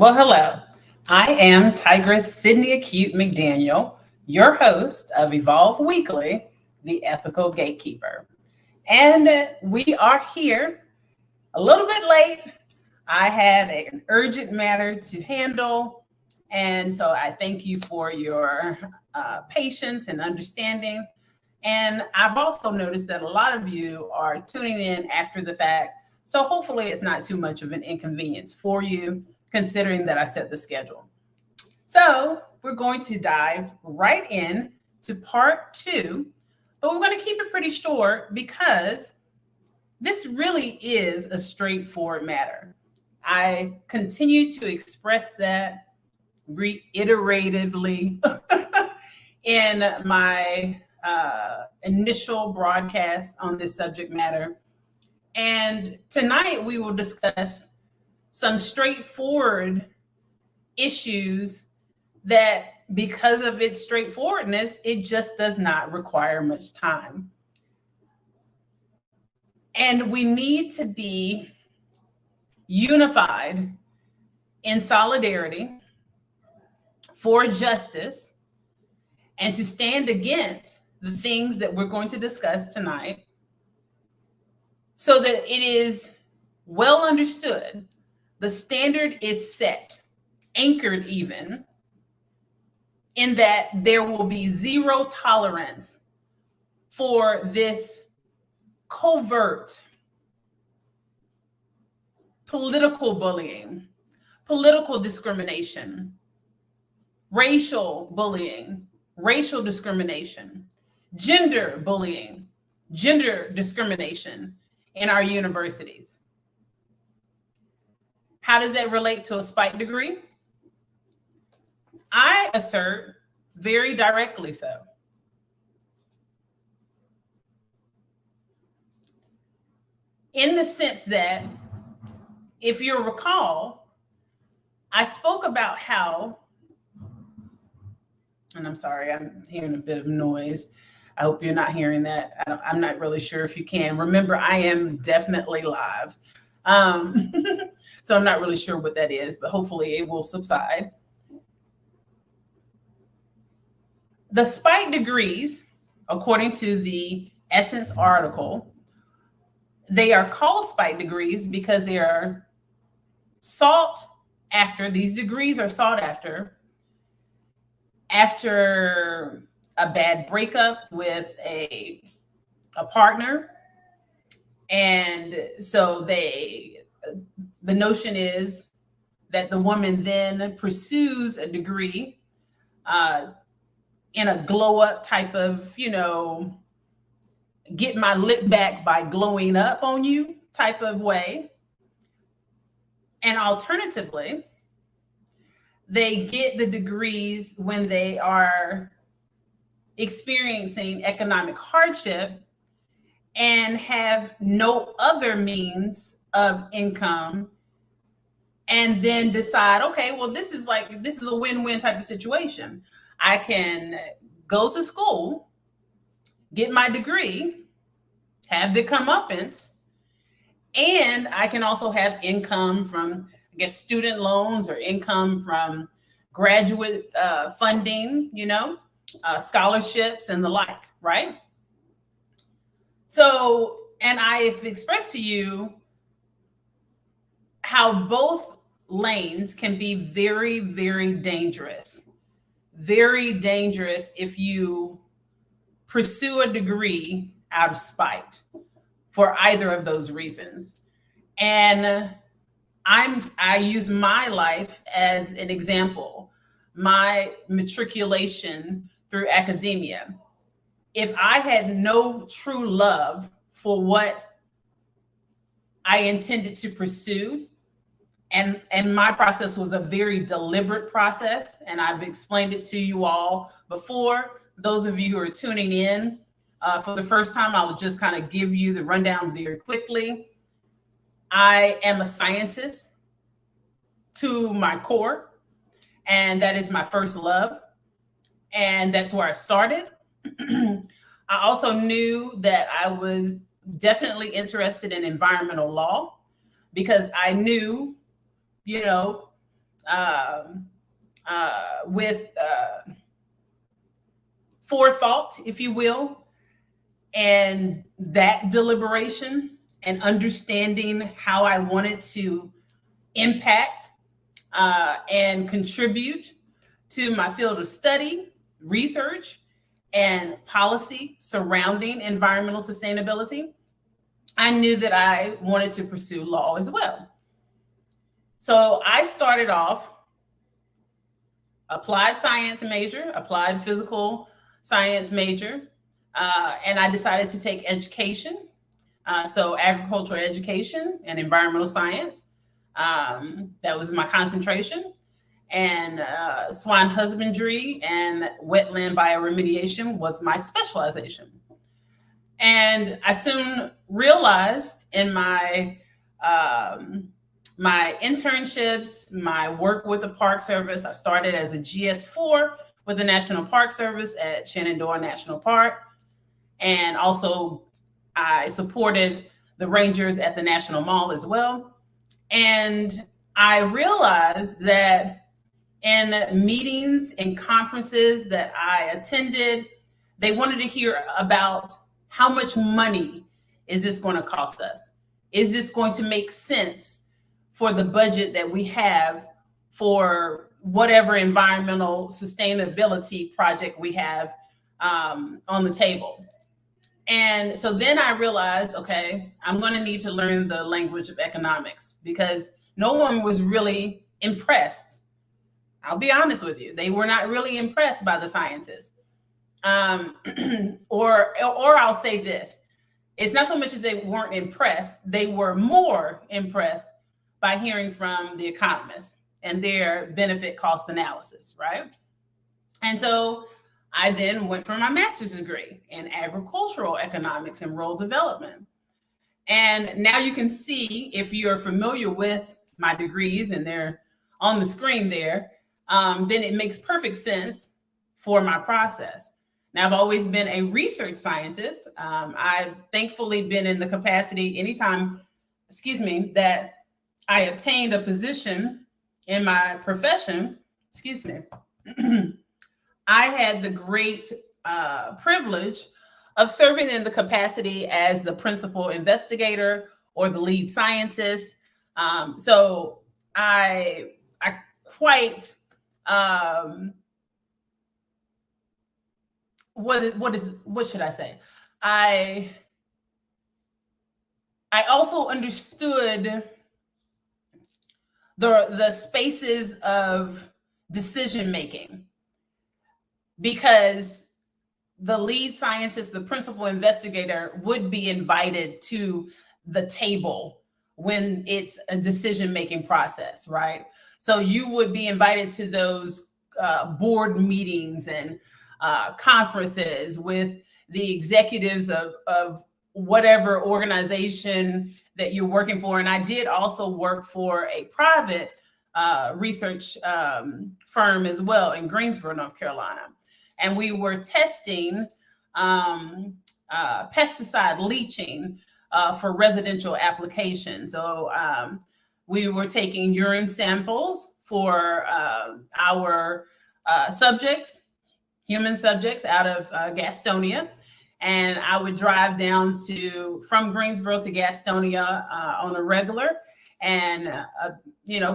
Well, hello. I am Tigress Sydney Acute McDaniel, your host of Evolve Weekly, the Ethical Gatekeeper. And we are here a little bit late. I had an urgent matter to handle. And so I thank you for your patience and understanding. And I've also noticed that a lot of you are tuning in after the fact. So hopefully it's not too much of an inconvenience for you, considering that I set the schedule. So we're going to dive right in to part two, but we're going to keep it pretty short because this really is a straightforward matter. I continue to express that reiteratively in my initial broadcast on this subject matter. And tonight we will discuss some straightforward issues that, because of its straightforwardness, it just does not require much time. And we need to be unified in solidarity for justice and to stand against the things that we're going to discuss tonight so that it is well understood. The standard is set, anchored even, in that there will be zero tolerance for this covert political bullying, political discrimination, racial bullying, racial discrimination, gender bullying, gender discrimination in our universities. How does that relate to a spike degree? I assert very directly so. In the sense that, if you recall, I spoke about how, and I'm sorry, I'm hearing a bit of noise. I hope you're not hearing that. I'm not really sure if you can. Remember, I am definitely live. So I'm not really sure what that is, but hopefully it will subside. The spike degrees, according to the Essence article, they are called spike degrees because they are sought after, these degrees are sought after a bad breakup with a partner. And so the notion is that the woman then pursues a degree in a glow up type of, get my lip back by glowing up on you type of way. And alternatively, they get the degrees when they are experiencing economic hardship and have no other means of income, and then decide, okay, well, this is a win-win type of situation. I can go to school, get my degree, have the comeuppance, and I can also have income from, I guess, student loans or income from graduate funding, scholarships and the like, right? So, and I've expressed to you how both lanes can be very, very dangerous. Very dangerous if you pursue a degree out of spite for either of those reasons. And I use my life as an example, my matriculation through academia. If I had no true love for what I intended to pursue, and my process was a very deliberate process, and I've explained it to you all before. Those of you who are tuning in for the first time, I'll just kind of give you the rundown very quickly. I am a scientist to my core, and that is my first love, and that's where I started. I also knew that I was definitely interested in environmental law because I knew, with forethought, if you will, and that deliberation and understanding how I wanted to impact and contribute to my field of study, research, and policy surrounding environmental sustainability, I knew that I wanted to pursue law as well. So I started off applied science major, applied physical science major, and I decided to take education. So agricultural education and environmental science. That was my concentration. And swine husbandry and wetland bioremediation was my specialization. And I soon realized in my my internships, my work with the Park Service, I started as a GS4 with the National Park Service at Shenandoah National Park. And also I supported the Rangers at the National Mall as well. And I realized that in meetings and conferences that I attended, they wanted to hear about how much money is this going to cost us? Is this going to make sense for the budget that we have for whatever environmental sustainability project we have on the table? And so then I realized, okay, I'm going to need to learn the language of economics because no one was really impressed. I'll be honest with you. They were not really impressed by the scientists. Or I'll say this. It's not so much as they weren't impressed. They were more impressed by hearing from the economists and their benefit cost analysis, right? And so I then went for my master's degree in agricultural economics and rural development. And now you can see, if you're familiar with my degrees and they're on the screen there, then it makes perfect sense for my process. Now, I've always been a research scientist. I've thankfully been in the capacity anytime, that I obtained a position in my profession, I had the great privilege of serving in the capacity as the principal investigator or the lead scientist. So I quite what should I say? I also understood the spaces of decision making, because the lead scientist, the principal investigator, would be invited to the table when it's a decision making process, right? So you would be invited to those board meetings and conferences with the executives of whatever organization that you're working for. And I did also work for a private research firm as well in Greensboro, North Carolina. And we were testing pesticide leaching for residential application. So we were taking urine samples for our subjects, human subjects out of Gastonia. And I would drive down from Greensboro to Gastonia on a regular and,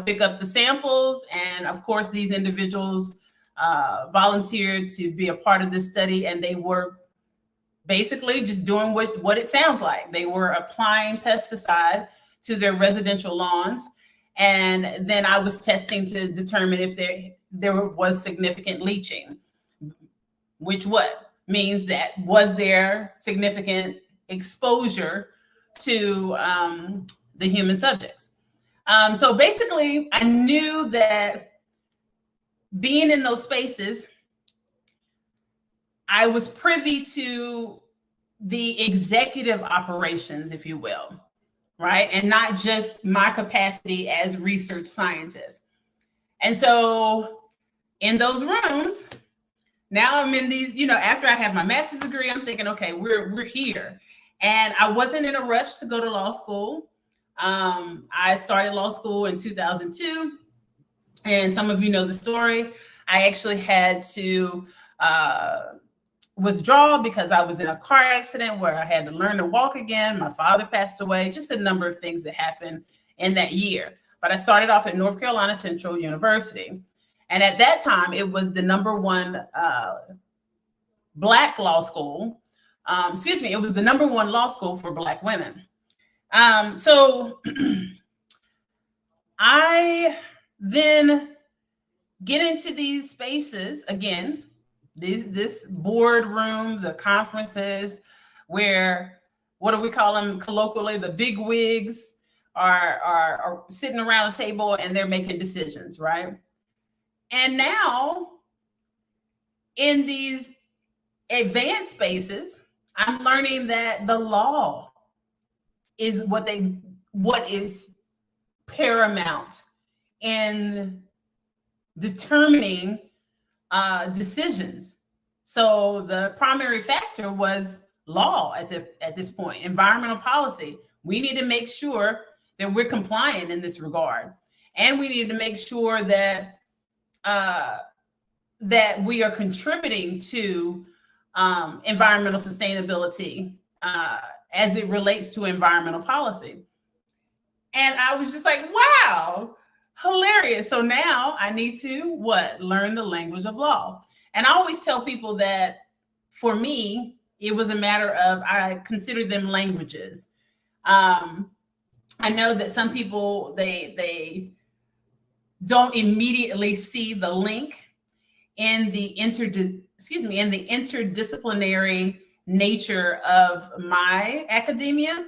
pick up the samples. And of course, these individuals volunteered to be a part of this study. And they were basically just doing what it sounds like. They were applying pesticide to their residential lawns. And then I was testing to determine if there was significant leaching, which means that was there significant exposure to the human subjects. So basically, I knew that being in those spaces, I was privy to the executive operations, if you will, right? And not just my capacity as research scientist. And so in those rooms, now I'm in these, after I have my master's degree, I'm thinking, okay, we're here. And I wasn't in a rush to go to law school. I started law school in 2002. And some of you know the story. I actually had to withdraw because I was in a car accident where I had to learn to walk again. My father passed away, just a number of things that happened in that year. But I started off at North Carolina Central University. And at that time, it was the #1 Black law school. It was the #1 law school for Black women. So I then get into these spaces again, this boardroom, the conferences where, what do we call them colloquially? The big wigs are sitting around the table and they're making decisions, right? And now in these advanced spaces, I'm learning that the law is what is paramount in determining decisions. So the primary factor was law at this point, environmental policy. We need to make sure that we're compliant in this regard, and we need to make sure that that we are contributing to environmental sustainability as it relates to environmental policy. And I was just like, wow, hilarious. So now I need to learn the language of law. And I always tell people that for me, it was a matter of, I consider them languages. I know that some people, they don't immediately see the link in the interdisciplinary nature of my academia.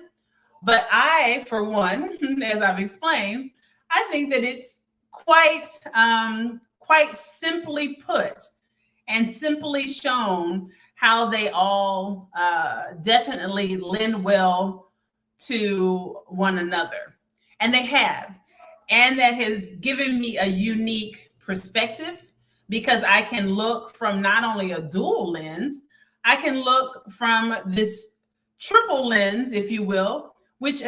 But I, for one, as I've explained, I think that it's quite simply put and simply shown how they all definitely lend well to one another. And they have. And that has given me a unique perspective, because I can look from not only a dual lens, I can look from this triple lens, if you will, which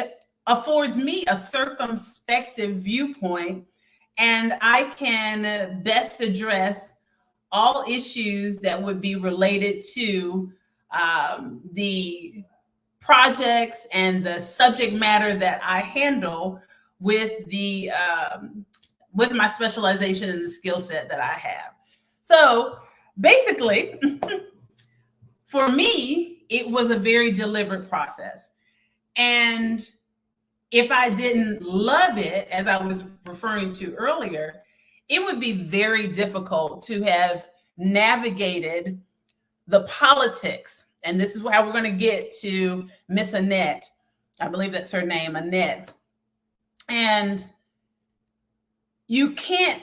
affords me a circumspective viewpoint, and I can best address all issues that would be related to the projects and the subject matter that I handle with the with my specialization and the skill set that I have. So basically, for me, it was a very deliberate process. And if I didn't love it, as I was referring to earlier, it would be very difficult to have navigated the politics. And this is how we're going to get to Miss Annette. I believe that's her name, Annette. And you can't,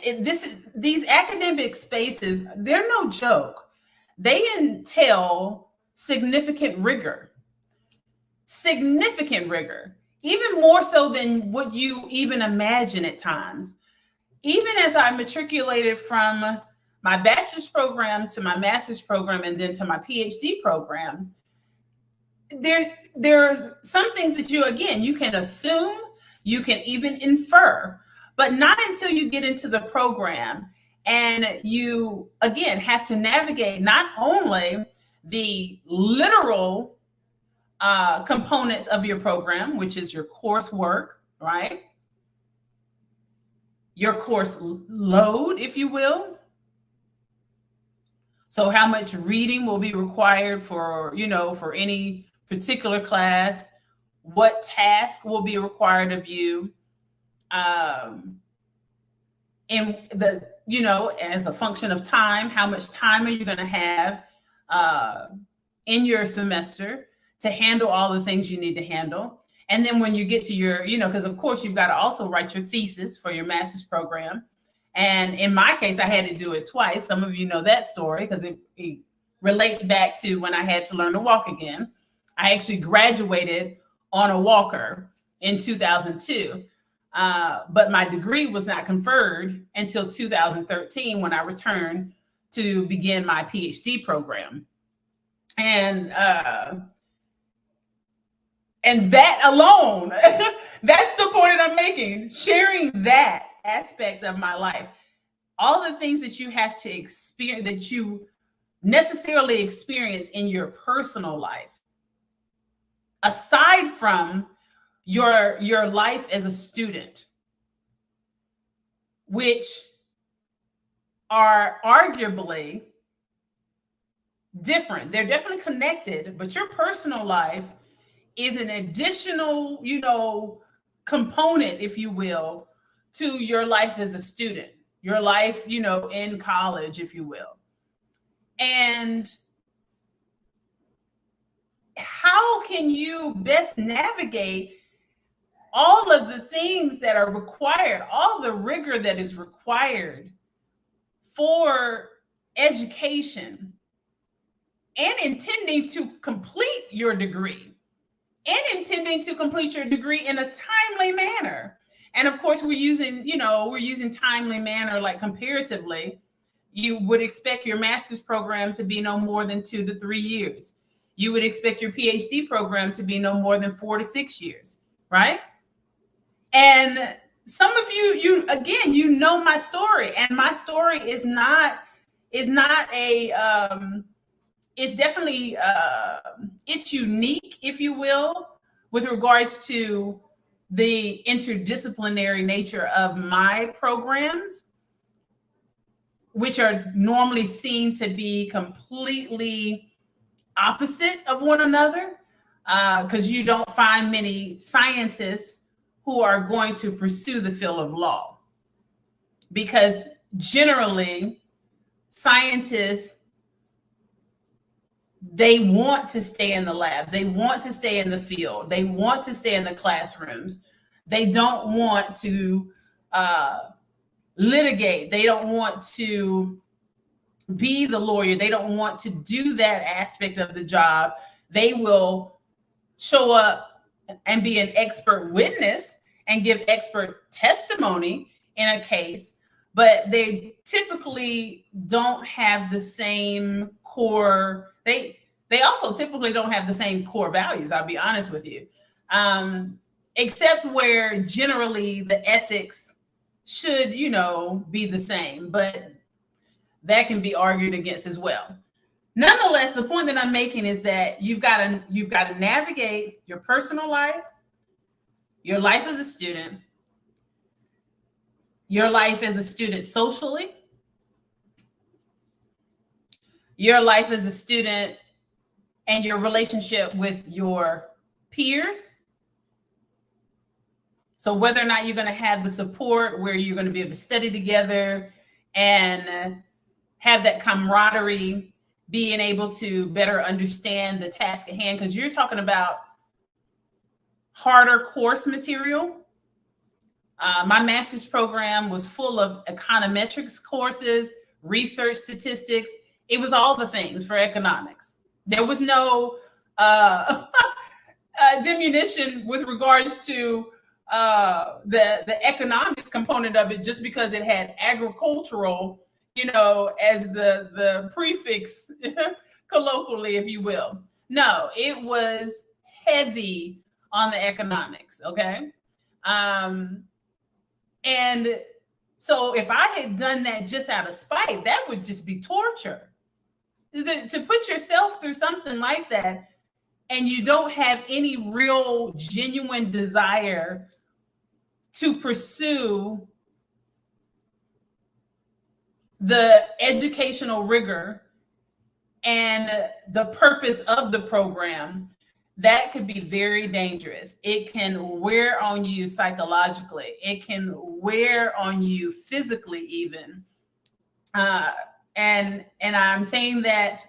these academic spaces, they're no joke. They entail significant rigor, even more so than what you even imagine at times. Even as I matriculated from my bachelor's program to my master's program and then to my PhD program, there's some things that you can assume, you can even infer, but not until you get into the program. And you, again, have to navigate not only the literal components of your program, which is your coursework, right? Your course load, if you will. So how much reading will be required for, for any particular class, what task will be required of you, and the, as a function of time, how much time are you going to have in your semester to handle all the things you need to handle. And then when you get to your, because of course you've got to also write your thesis for your master's program. And in my case, I had to do it twice. Some of you know that story because it relates back to when I had to learn to walk again. I actually graduated on a walker in 2002. But my degree was not conferred until 2013 when I returned to begin my PhD program. And that alone, that's the point that I'm making, sharing that aspect of my life. all the things that you have to experience, that you necessarily experience in your personal life, aside from your life as a student, which are arguably different. They're definitely connected, but your personal life is an additional, component, if you will, to your life as a student, your life, in college, if you will. And how can you best navigate all of the things that are required, all the rigor that is required for education and intending to complete your degree in a timely manner? And of course, we're using timely manner, like comparatively. You would expect your master's program to be no more than 2 to 3 years. You would expect your PhD program to be no more than 4 to 6 years, right? And some of you know my story, and my story is not a it's definitely it's unique, if you will, with regards to the interdisciplinary nature of my programs, which are normally seen to be completely opposite of one another, because you don't find many scientists who are going to pursue the field of law, because generally scientists, they want to stay in the labs, they want to stay in the field, they want to stay in the classrooms. They don't want to litigate, they don't want to be the lawyer, they don't want to do that aspect of the job. They will show up and be an expert witness and give expert testimony in a case, but they typically don't have the same core. They also typically don't have the same core values, I'll be honest with you, except where generally the ethics should, be the same, but that can be argued against as well. Nonetheless, the point that I'm making is that you've got to navigate your personal life, your life as a student, your life as a student socially, your life as a student and your relationship with your peers. So whether or not you're going to have the support where you're going to be able to study together and have that camaraderie, being able to better understand the task at hand, because you're talking about harder course material. My master's program was full of econometrics courses, research statistics. It was all the things for economics. There was no diminution with regards to the economics component of it, just because it had agricultural, as the prefix colloquially, if you will. No, it was heavy on the economics. Okay. And so if I had done that just out of spite, that would just be torture. To put yourself through something like that, and you don't have any real genuine desire to pursue the educational rigor and the purpose of the program, that could be very dangerous. It can wear on you psychologically. It can wear on you physically even. And I'm saying that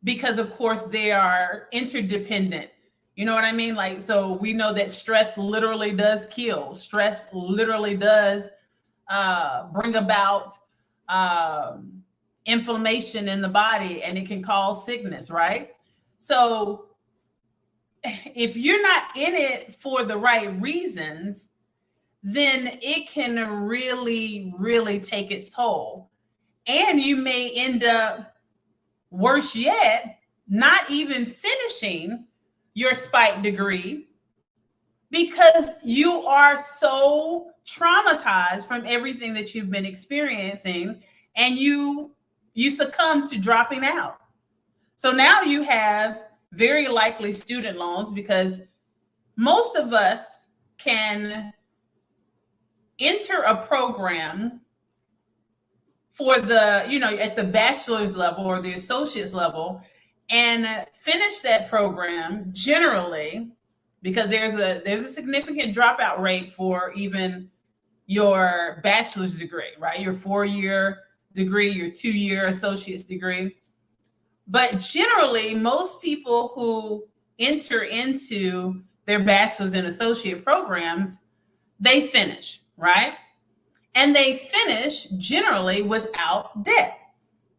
because, of course, they are interdependent. You know what I mean? Like, so we know that stress literally does kill. Stress literally does bring about inflammation in the body, and it can cause sickness, right? So if you're not in it for the right reasons, then it can really, really take its toll. And you may end up, worse yet, not even finishing your spike degree because you are so traumatized from everything that you've been experiencing, and you succumb to dropping out. So now you have very likely student loans, because most of us can enter a program for the, at the bachelor's level or the associate's level, and finish that program generally, because there's a significant dropout rate for even your bachelor's degree, right? Your 4-year degree, your 2-year associate's degree. But generally, most people who enter into their bachelor's and associate programs, they finish, right? And they finish generally without debt,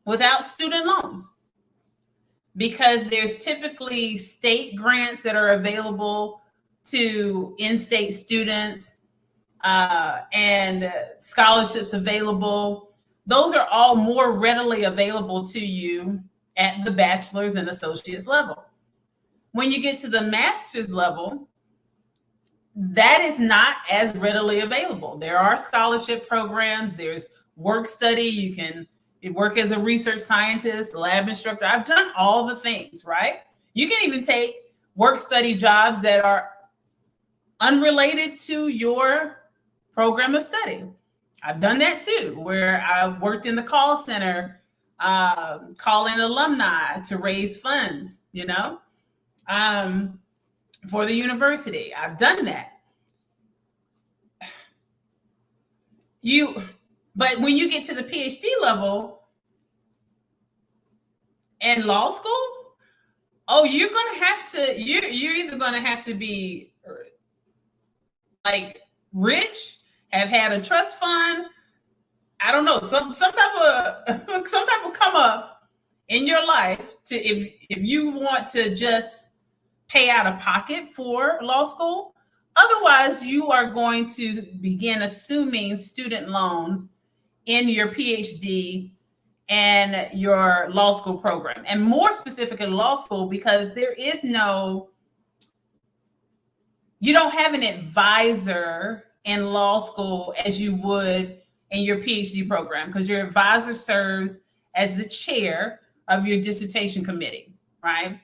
without student loans, because there's typically state grants that are available to in-state students, and scholarships available. Those are all more readily available to you at the bachelor's and associate's level. When you get to the master's level, that is not as readily available. There are scholarship programs, there's work study, you can work as a research scientist, lab instructor. I've done all the things, right? You can even take work study jobs that are unrelated to your program of study. I've done that too, where I worked in the call center, calling alumni to raise funds, for the university. I've done that. But when you get to the PhD level and law school, you're either gonna have to be like rich, have had a trust fund, I don't know, some type of come up in your life to, if you want to just pay out of pocket for law school. Otherwise, you are going to begin assuming student loans in your PhD and your law school program, and more specifically law school, because you don't have an advisor in law school as you would in your PhD program, because your advisor serves as the chair of your dissertation committee, right?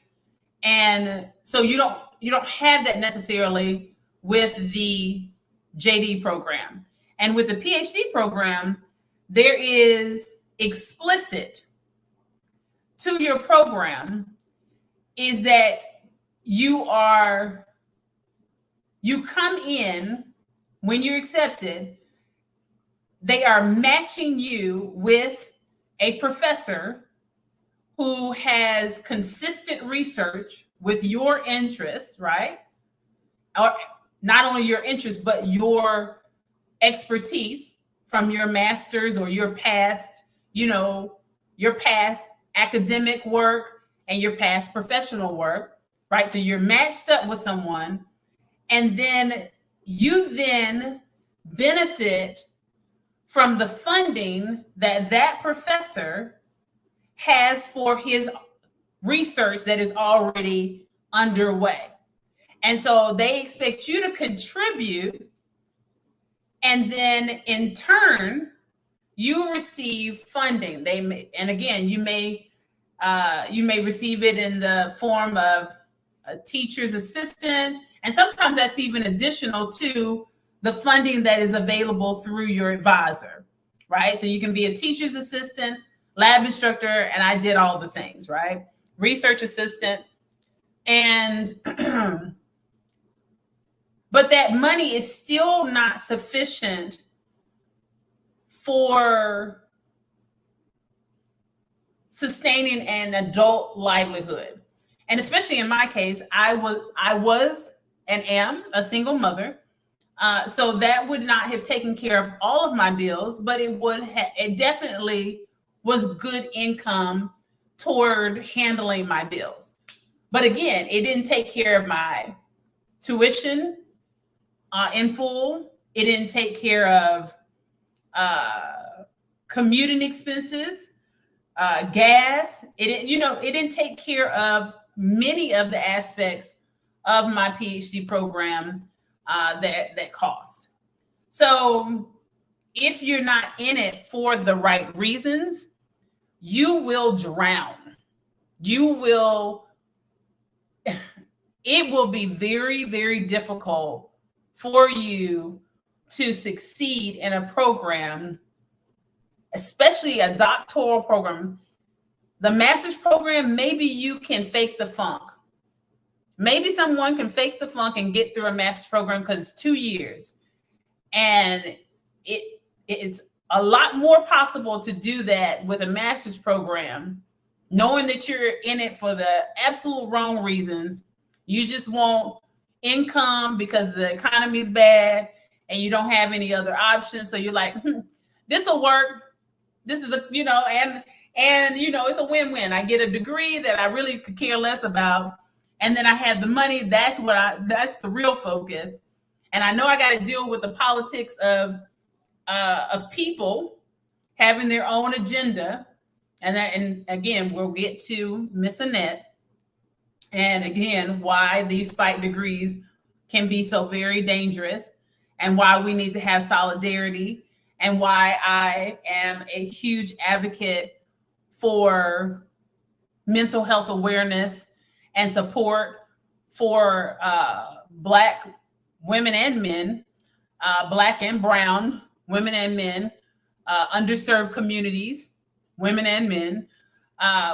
And so you don't have that necessarily with the JD program. And with the PhD program, there is explicit to your program is that you come in, when you're accepted, they are matching you with a professor who has consistent research with your interests, right? Or not only your interests, but your expertise from your master's or your past, your past academic work and your past professional work, right? So you're matched up with someone, and then you benefit from the funding that professor has for his research that is already underway. And so they expect you to contribute, and then in turn, you receive funding. You may receive it in the form of a teacher's assistant, and sometimes that's even additional to the funding that is available through your advisor, right? So you can be a teacher's assistant, lab instructor, and I did all the things, right? Research assistant, and but that money is still not sufficient for sustaining an adult livelihood. And especially in my case, I was and am a single mother. So that would not have taken care of all of my bills, but it definitely was good income toward handling my bills. But again, it didn't take care of my tuition in full. It didn't take care of commuting expenses, gas. It didn't take care of many of the aspects of my PhD program that cost. So if you're not in it for the right reasons, you will drown. You will, it will be very, very difficult for you to succeed in a program, especially a doctoral program. The master's program, maybe you can fake the funk. Maybe someone can fake the funk and get through a master's program because it's 2 years. And it is a lot more possible to do that with a master's program, knowing that you're in it for the absolute wrong reasons. You just want income because the economy's bad and you don't have any other options. So you're like, this will work. This is a, and it's a win-win. I get a degree that I really could care less about. And then I have the money. That's the real focus. And I know I got to deal with the politics of people having their own agenda. And again, we'll get to Miss Annette. And again, why these spike degrees can be so very dangerous and why we need to have solidarity and why I am a huge advocate for mental health awareness and support for Black women and men, Black and brown women and men, underserved communities, women and men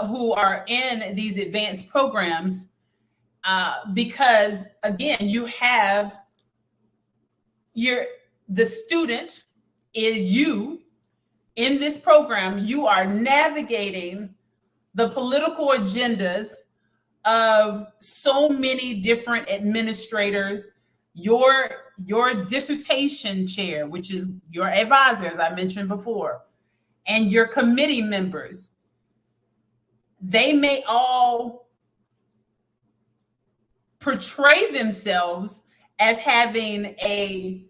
who are in these advanced programs, because again, you have the student is you in this program. You are navigating the political agendas of so many different administrators, your dissertation chair, which is your advisor, as I mentioned before, and your committee members. They may all portray themselves as having a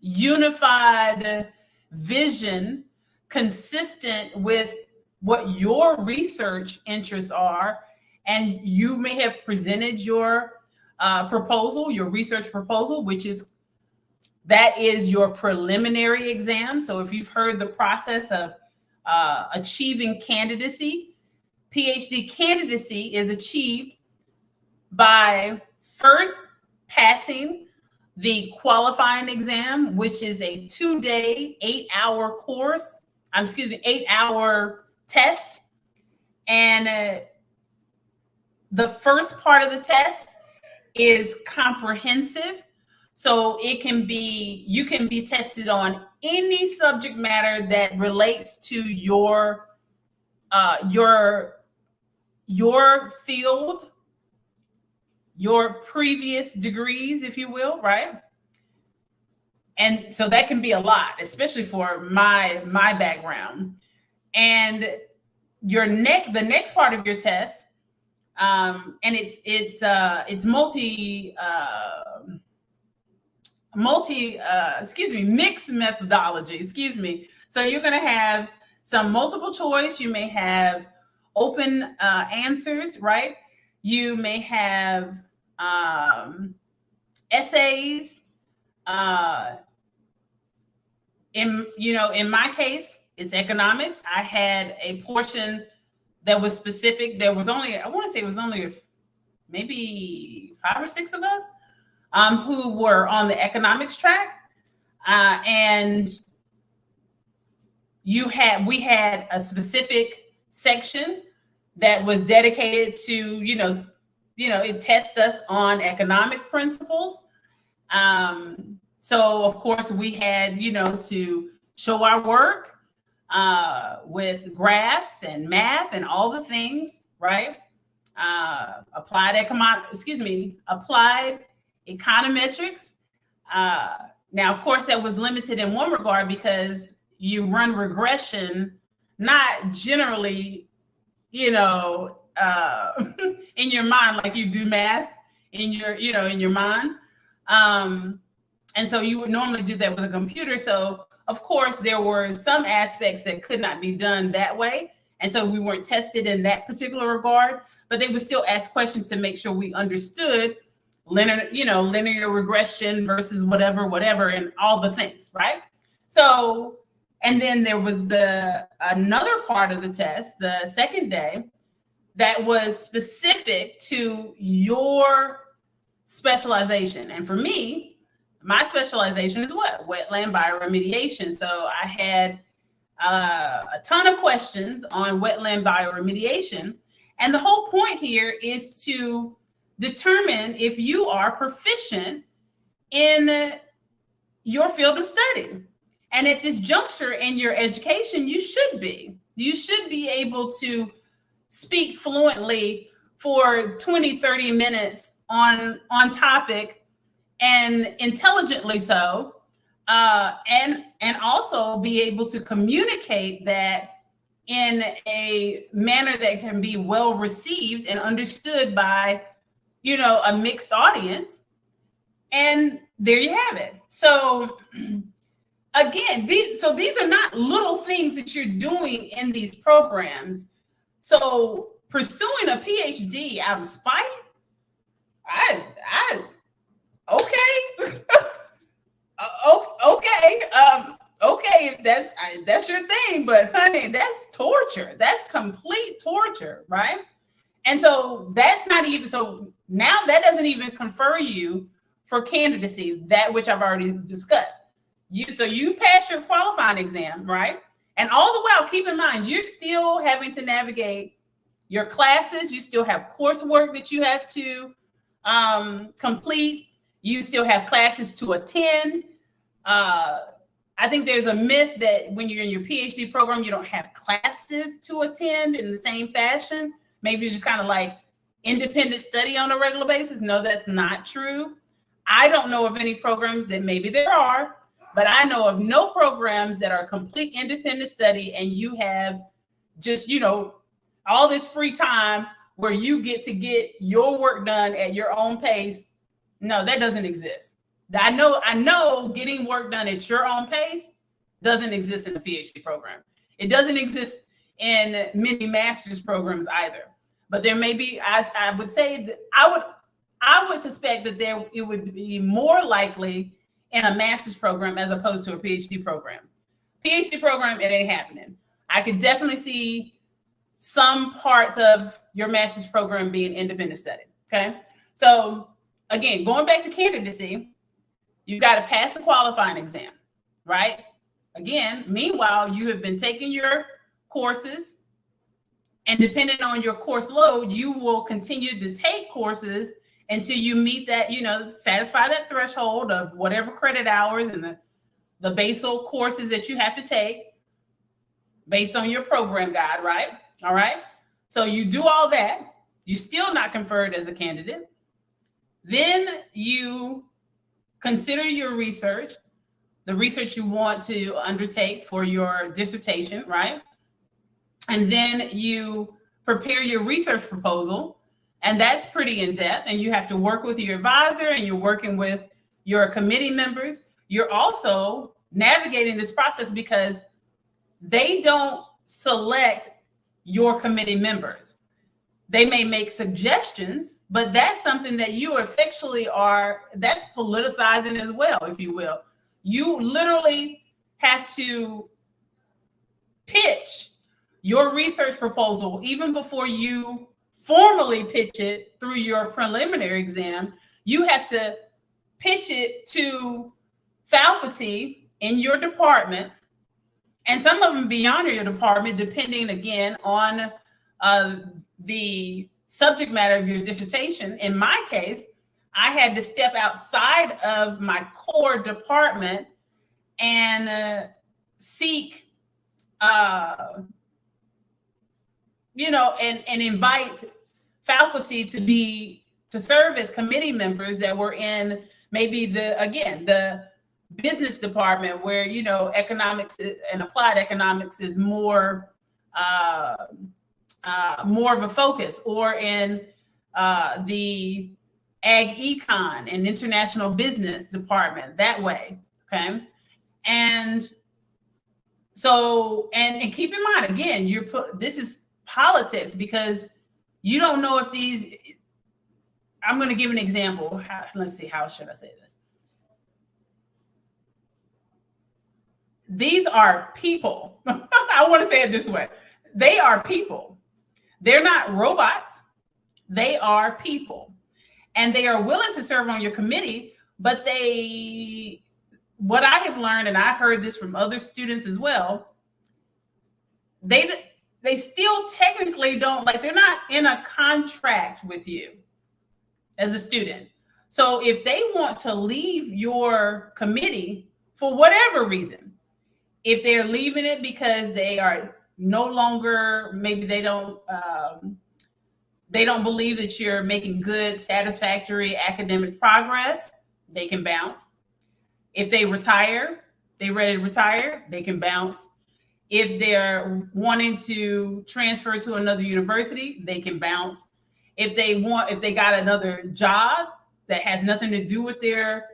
unified vision consistent with what your research interests are. And you may have presented your proposal, your research proposal, that is your preliminary exam. So if you've heard the process of achieving candidacy, PhD candidacy is achieved by first passing the qualifying exam, which is a 2-day, 8-hour course. 8-hour test. And the first part of the test is comprehensive. So you can be tested on any subject matter that relates to your field, your previous degrees, if you will, right? And so that can be a lot, especially for my background. And the next part of your test, and it's mixed methodology, So you're going to have some multiple choice. You may have open answers, right? You may have essays. In my case, it's economics. I had a portion that was specific. There was only, I want to say it was only maybe 5 or 6 of us who were on the economics track. And we had a specific section that was dedicated to, it tests us on economic principles. So of course we had, to show our work with graphs and math and all the things, right? Applied econometrics. Now, of course, that was limited in one regard because you run regression, not generally, in your mind, like you do math in your mind. And so you would normally do that with a computer. So of course, there were some aspects that could not be done that way. And so we weren't tested in that particular regard, but they would still ask questions to make sure we understood linear regression versus whatever, and all the things, right? So, and then there was another part of the test, the second day, that was specific to your specialization. And for me, my specialization is what? Wetland bioremediation. So I had a ton of questions on wetland bioremediation. And the whole point here is to determine if you are proficient in your field of study. And at this juncture in your education, you should be. You should be able to speak fluently for 20, 30 minutes on topic, and intelligently so, and also be able to communicate that in a manner that can be well received and understood by, a mixed audience. And there you have it. So again, these are not little things that you're doing in these programs. So pursuing a PhD out of spite, okay. Okay, if that's your thing, but honey, that's torture. That's complete torture, right? And so that's not even, so now that doesn't even confer you for candidacy, that which I've already discussed. So you pass your qualifying exam, right? And all the while, keep in mind, you're still having to navigate your classes. You still have coursework that you have to complete. You still have classes to attend. I think there's a myth that when you're in your PhD program, you don't have classes to attend in the same fashion. Maybe you're just kind of like independent study on a regular basis. No, that's not true. I don't know of any programs that, maybe there are, but I know of no programs that are complete independent study and you have just, all this free time where you get to get your work done at your own pace. No, that doesn't exist. I know getting work done at your own pace doesn't exist in the PhD program. It doesn't exist in many master's programs either. But there may be, I would say that I would suspect that it would be more likely in a master's program as opposed to a PhD program. PhD program, it ain't happening. I could definitely see some parts of your master's program being independent study. Okay. So again, going back to candidacy, you got to pass the qualifying exam, right? Again, meanwhile, you have been taking your courses, and depending on your course load, you will continue to take courses until you meet that, satisfy that threshold of whatever credit hours and the basal courses that you have to take based on your program guide, right? All right. So you do all that. You're still not conferred as a candidate. Then you consider your research, the research you want to undertake for your dissertation, right? And then you prepare your research proposal, and that's pretty in-depth, and you have to work with your advisor, and you're working with your committee members. You're also navigating this process because they don't select your committee members. They may make suggestions, but that's something that you effectually that's politicizing as well, if you will. You literally have to pitch your research proposal even before you formally pitch it through your preliminary exam. You have to pitch it to faculty in your department, and some of them beyond your department, depending again on the subject matter of your dissertation. In my case, I had to step outside of my core department and seek, and invite faculty to serve as committee members that were in maybe the business department, where economics and applied economics is more of a focus, or in the ag econ and international business department that way. Okay. And so, and keep in mind, again, this is politics, because you don't know if I'm going to give an example. Let's see, how should I say this? These are people. I want to say it this way. They are people. They're not robots. They are people. And they are willing to serve on your committee, but what I have learned, and I've heard this from other students as well, they still technically don't, like, they're not in a contract with you as a student. So if they want to leave your committee for whatever reason, if they're leaving it because they are no longer, maybe they don't believe that you're making good, satisfactory academic progress, they can bounce. If they retire, they ready to retire, they can bounce. If they're wanting to transfer to another university, they can bounce. If they got another job that has nothing to do with their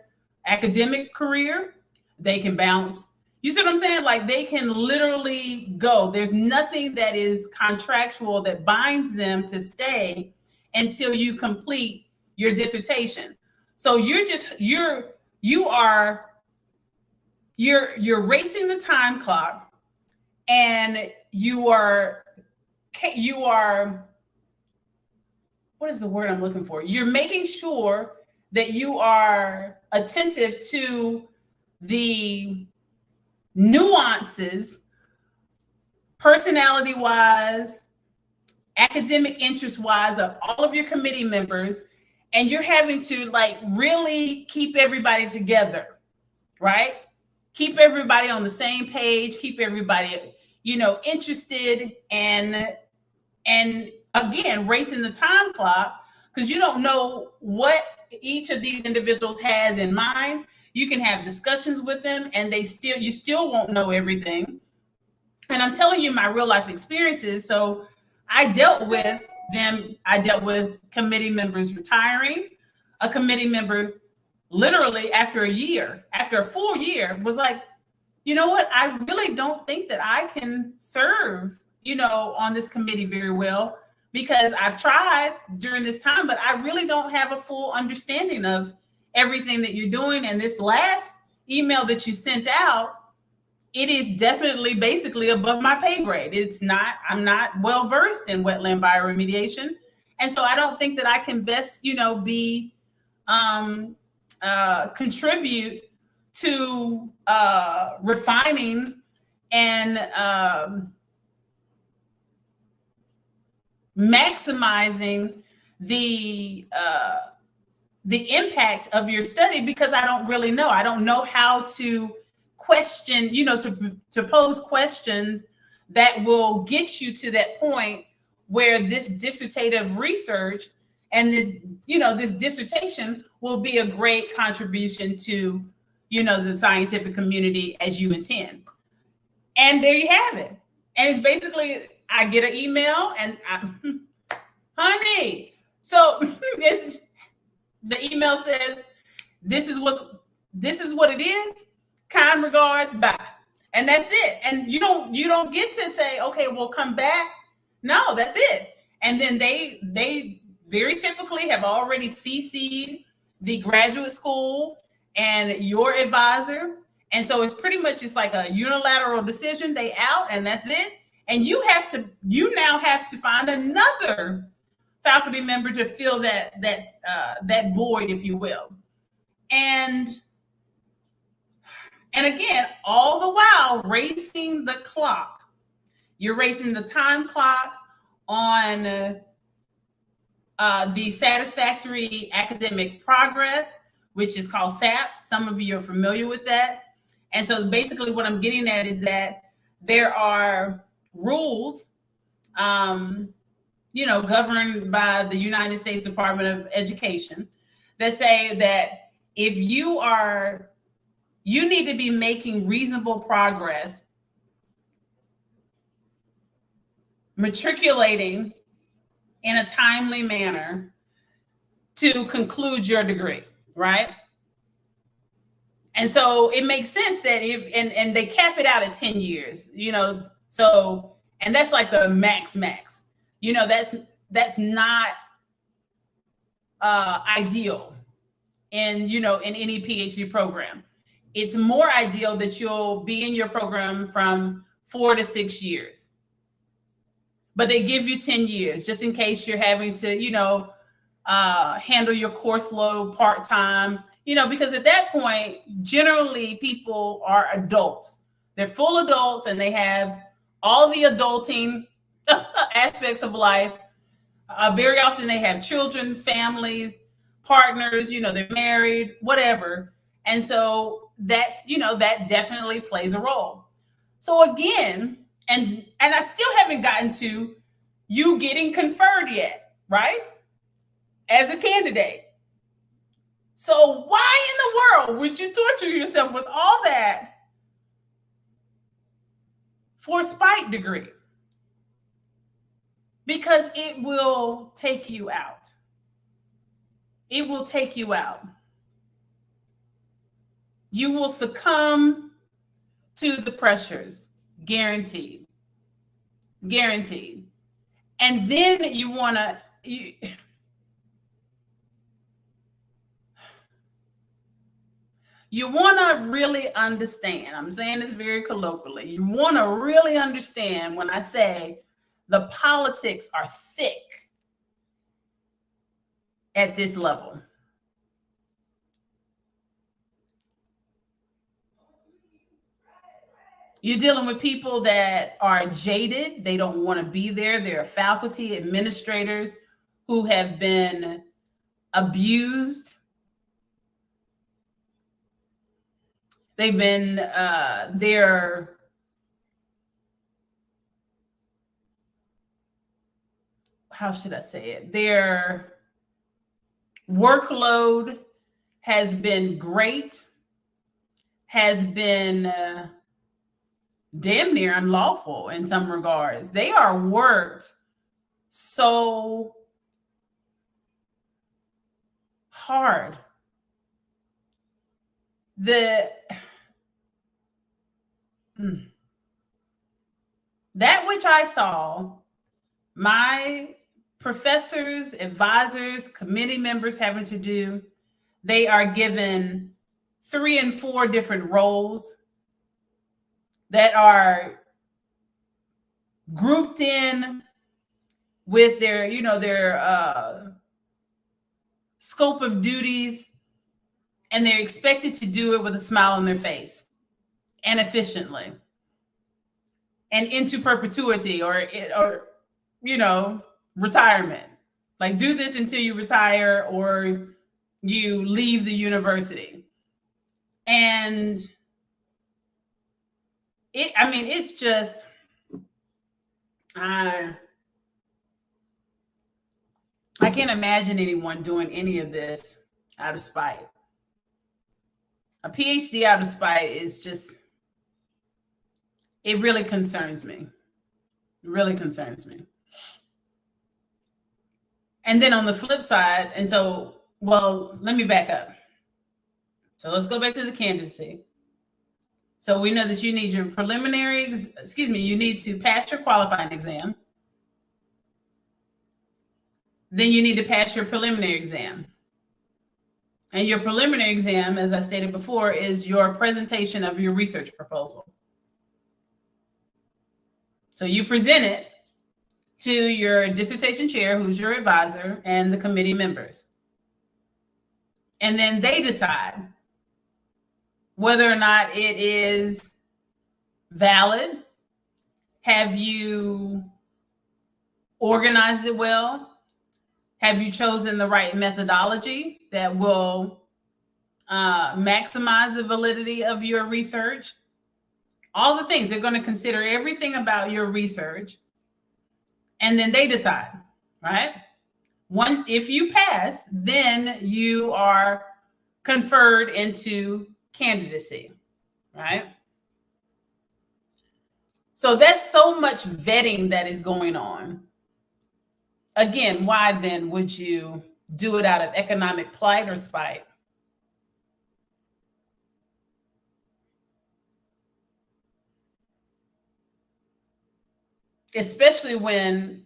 academic career, they can bounce. You see what I'm saying? Like, they can literally go. There's nothing that is contractual that binds them to stay until you complete your dissertation. So you're racing the time clock, and you are what is the word I'm looking for? You're making sure that you are attentive to the nuances, personality-wise, academic interest-wise, of all of your committee members, and you're having to, like, really keep everybody together, right? Keep everybody on the same page, keep everybody, interested, and again, racing the time clock, because you don't know what each of these individuals has in mind. You can have discussions with them, and you still won't know everything. And I'm telling you my real life experiences. So I dealt with committee members retiring. A committee member literally after a full year was like, you know what? I really don't think that I can serve, on this committee very well, because I've tried during this time, but I really don't have a full understanding of everything that you're doing. And this last email that you sent out, it is definitely basically above my pay grade. I'm not well versed in wetland bioremediation. And so I don't think that I can best, contribute to refining and maximizing the impact of your study, because I don't really know. I don't know how to question, to pose questions that will get you to that point where this dissertative research and this dissertation will be a great contribution to, the scientific community as you intend. And there you have it. And it's basically, I get an email and honey, so the email says, this is what it is. Kind regards, bye. And that's it. And you don't get to say, okay, we'll come back. No, that's it. And then they very typically have already CC'd the graduate school and your advisor. And so it's pretty much just like a unilateral decision. They out, and that's it. And you now have to find another faculty member to fill that void, if you will. And again, all the while racing the clock. You're racing the time clock on the satisfactory academic progress, which is called SAP. Some of you are familiar with that. And so basically what I'm getting at is that there are rules, governed by the United States Department of Education that say that if you need to be making reasonable progress, matriculating in a timely manner to conclude your degree, right? And so it makes sense that and they cap it out at 10 years, so, and that's like the max, that's not ideal in, in any PhD program. It's more ideal that you'll be in your program from 4 to 6 years. But they give you 10 years just in case you're having to, handle your course load part-time, because at that point, generally people are adults. They're full adults and they have all the adulting aspects of life. Very often they have children, families, partners, they're married, whatever. And so that, that definitely plays a role. So again, and I still haven't gotten to you getting conferred yet, right? As a candidate. So why in the world would you torture yourself with all that for a spite degree? Because it will take you out. It will take you out. You will succumb to the pressures, guaranteed. Guaranteed. And then you want to, you want to really understand. I'm saying this very colloquially. You want to really understand when I say the politics are thick at this level. You're dealing with people that are jaded. They don't want to be there. There are faculty administrators who have been abused. They've been, their how should I say it? Their workload has been great, has been damn near unlawful in some regards. They are worked so hard. That which I saw, my professors, advisors, committee members having to do, they are given 3 and 4 different roles that are grouped in with their, their scope of duties, and they're expected to do it with a smile on their face and efficiently and into perpetuity or retirement. Like, do this until you retire or you leave the university. And it's just, I can't imagine anyone doing any of this out of spite. A PhD out of spite is just, it really concerns me. It really concerns me. And then on the flip side, and so, well, let me back up. So let's go back to the candidacy. So we know that you need your preliminary, you need to pass your qualifying exam. Then you need to pass your preliminary exam. And your preliminary exam, as I stated before, is your presentation of your research proposal. So you present it to your dissertation chair, who's your advisor, and the committee members. And then they decide whether or not it is valid. Have you organized it well? Have you chosen the right methodology that will maximize the validity of your research? All the things. They're going to consider everything about your research. And then they decide, right? If you pass, then you are conferred into candidacy, right? So that's so much vetting that is going on. Again, why then would you do it out of economic plight or spite? Especially when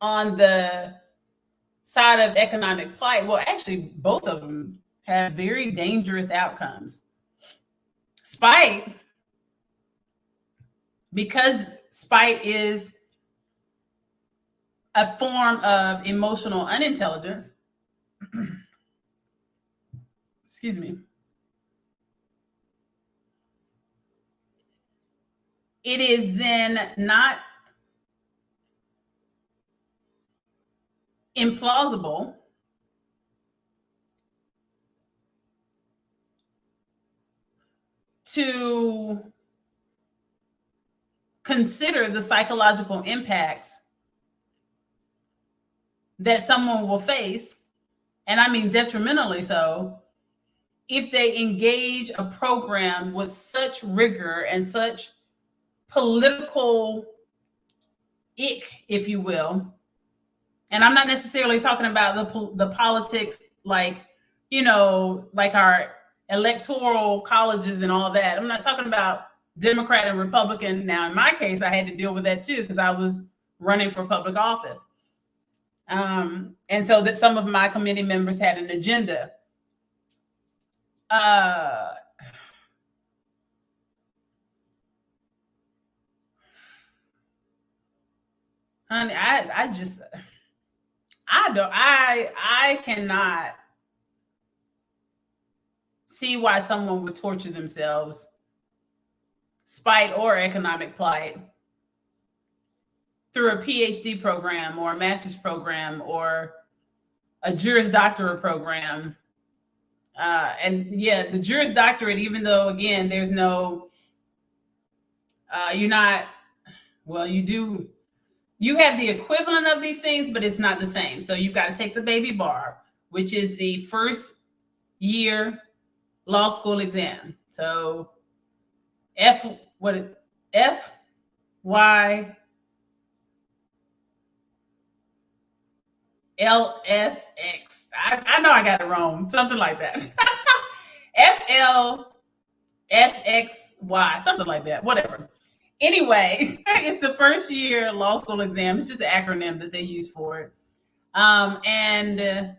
on the side of economic plight, well, actually, both of them have very dangerous outcomes. Spite, because spite is a form of emotional unintelligence, excuse me, it is then not implausible to consider the psychological impacts that someone will face, and I mean detrimentally so, if they engage a program with such rigor and such political ick, if you will. And I'm not necessarily talking about the politics, like, you know, like our electoral colleges and all that. I'm not talking about Democrat and Republican. Now, in my case, I had to deal with that too, because I was running for public office. And so that some of my committee members had an agenda. Honey, I cannot see why someone would torture themselves, spite or economic plight, through a PhD program or a master's program or a Juris Doctorate program. And yeah, the Juris Doctorate, even though, again, there's no, you're not, well, you have the equivalent of these things, but it's not the same. So you've got to take the baby bar, which is the first year law school exam. So FYLSX. I know I got it wrong, something like that. FLSXY, something like that, whatever. Anyway, it's the first year law school exam. It's just an acronym that they use for it. And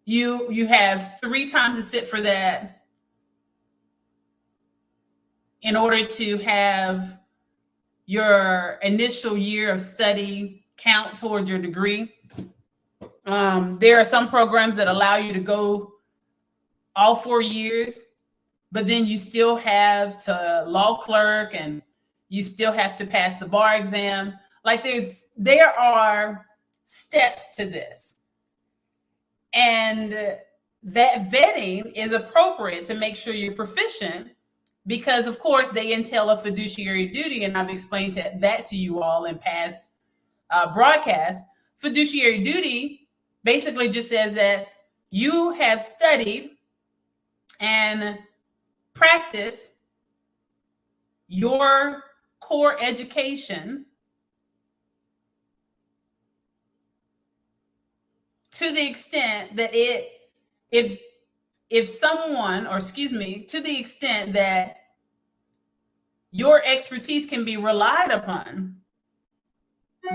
you have 3 times to sit for that in order to have your initial year of study count toward your degree. There are some programs that allow you to go all 4 years, but then you still have to law clerk and you still have to pass the bar exam. Like there are steps to this. And that vetting is appropriate to make sure you're proficient, because of course they entail a fiduciary duty. And I've explained that to you all in past broadcasts. Fiduciary duty basically just says that you have studied and practiced your core education to the extent that to the extent that your expertise can be relied upon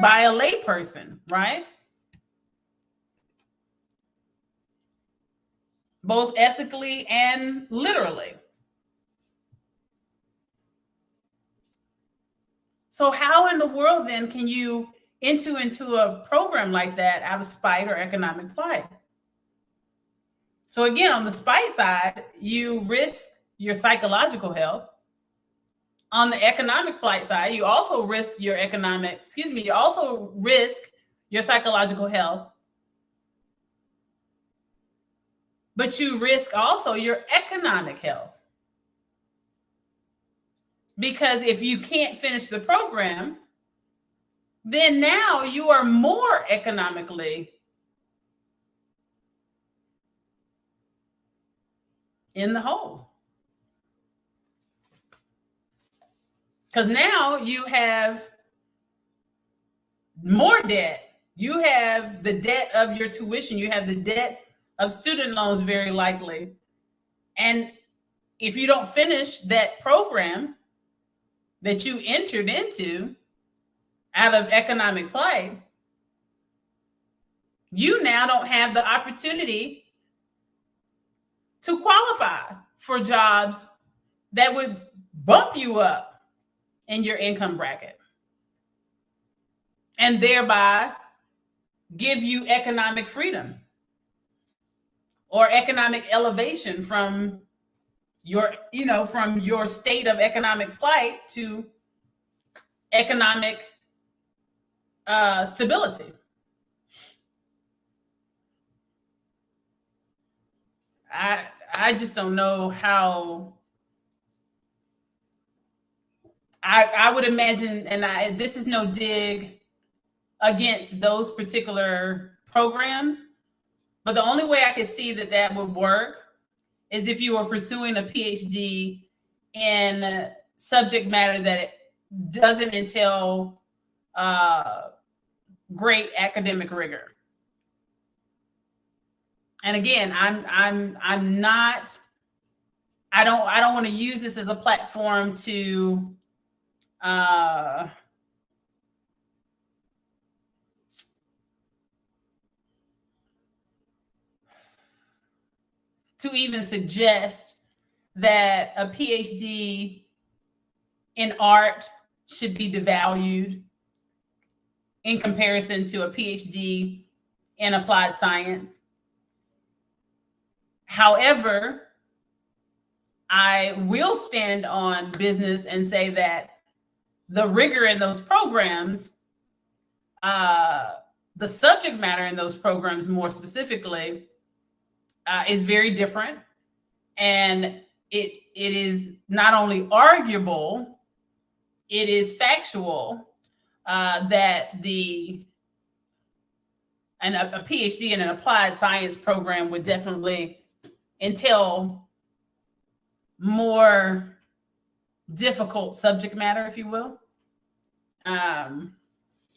by a layperson, right? Both ethically and literally. So how in the world then can you enter into a program like that out of spite or economic plight? So again, on the spite side, you risk your psychological health. On the economic plight side, you also risk your psychological health, but you risk also your economic health. Because if you can't finish the program, then now you are more economically in the hole. Because now you have more debt. You have the debt of your tuition. You have the debt of student loans, very likely. And if you don't finish that program that you entered into out of economic plight, you now don't have the opportunity to qualify for jobs that would bump you up in your income bracket and thereby give you economic freedom or economic elevation from your, from your state of economic plight to economic stability. I just don't know how. I would imagine, and this is no dig against those particular programs, but the only way I could see that would work is if you were pursuing a PhD in subject matter that doesn't entail great academic rigor. And again, I'm not. I don't want to use this as a platform to even suggest that a PhD in art should be devalued in comparison to a PhD in applied science. However, I will stand on business and say that the rigor in those programs, the subject matter in those programs more specifically, is very different. And it is not only arguable, it is factual that a PhD in an applied science program would definitely entail more difficult subject matter, if you will. And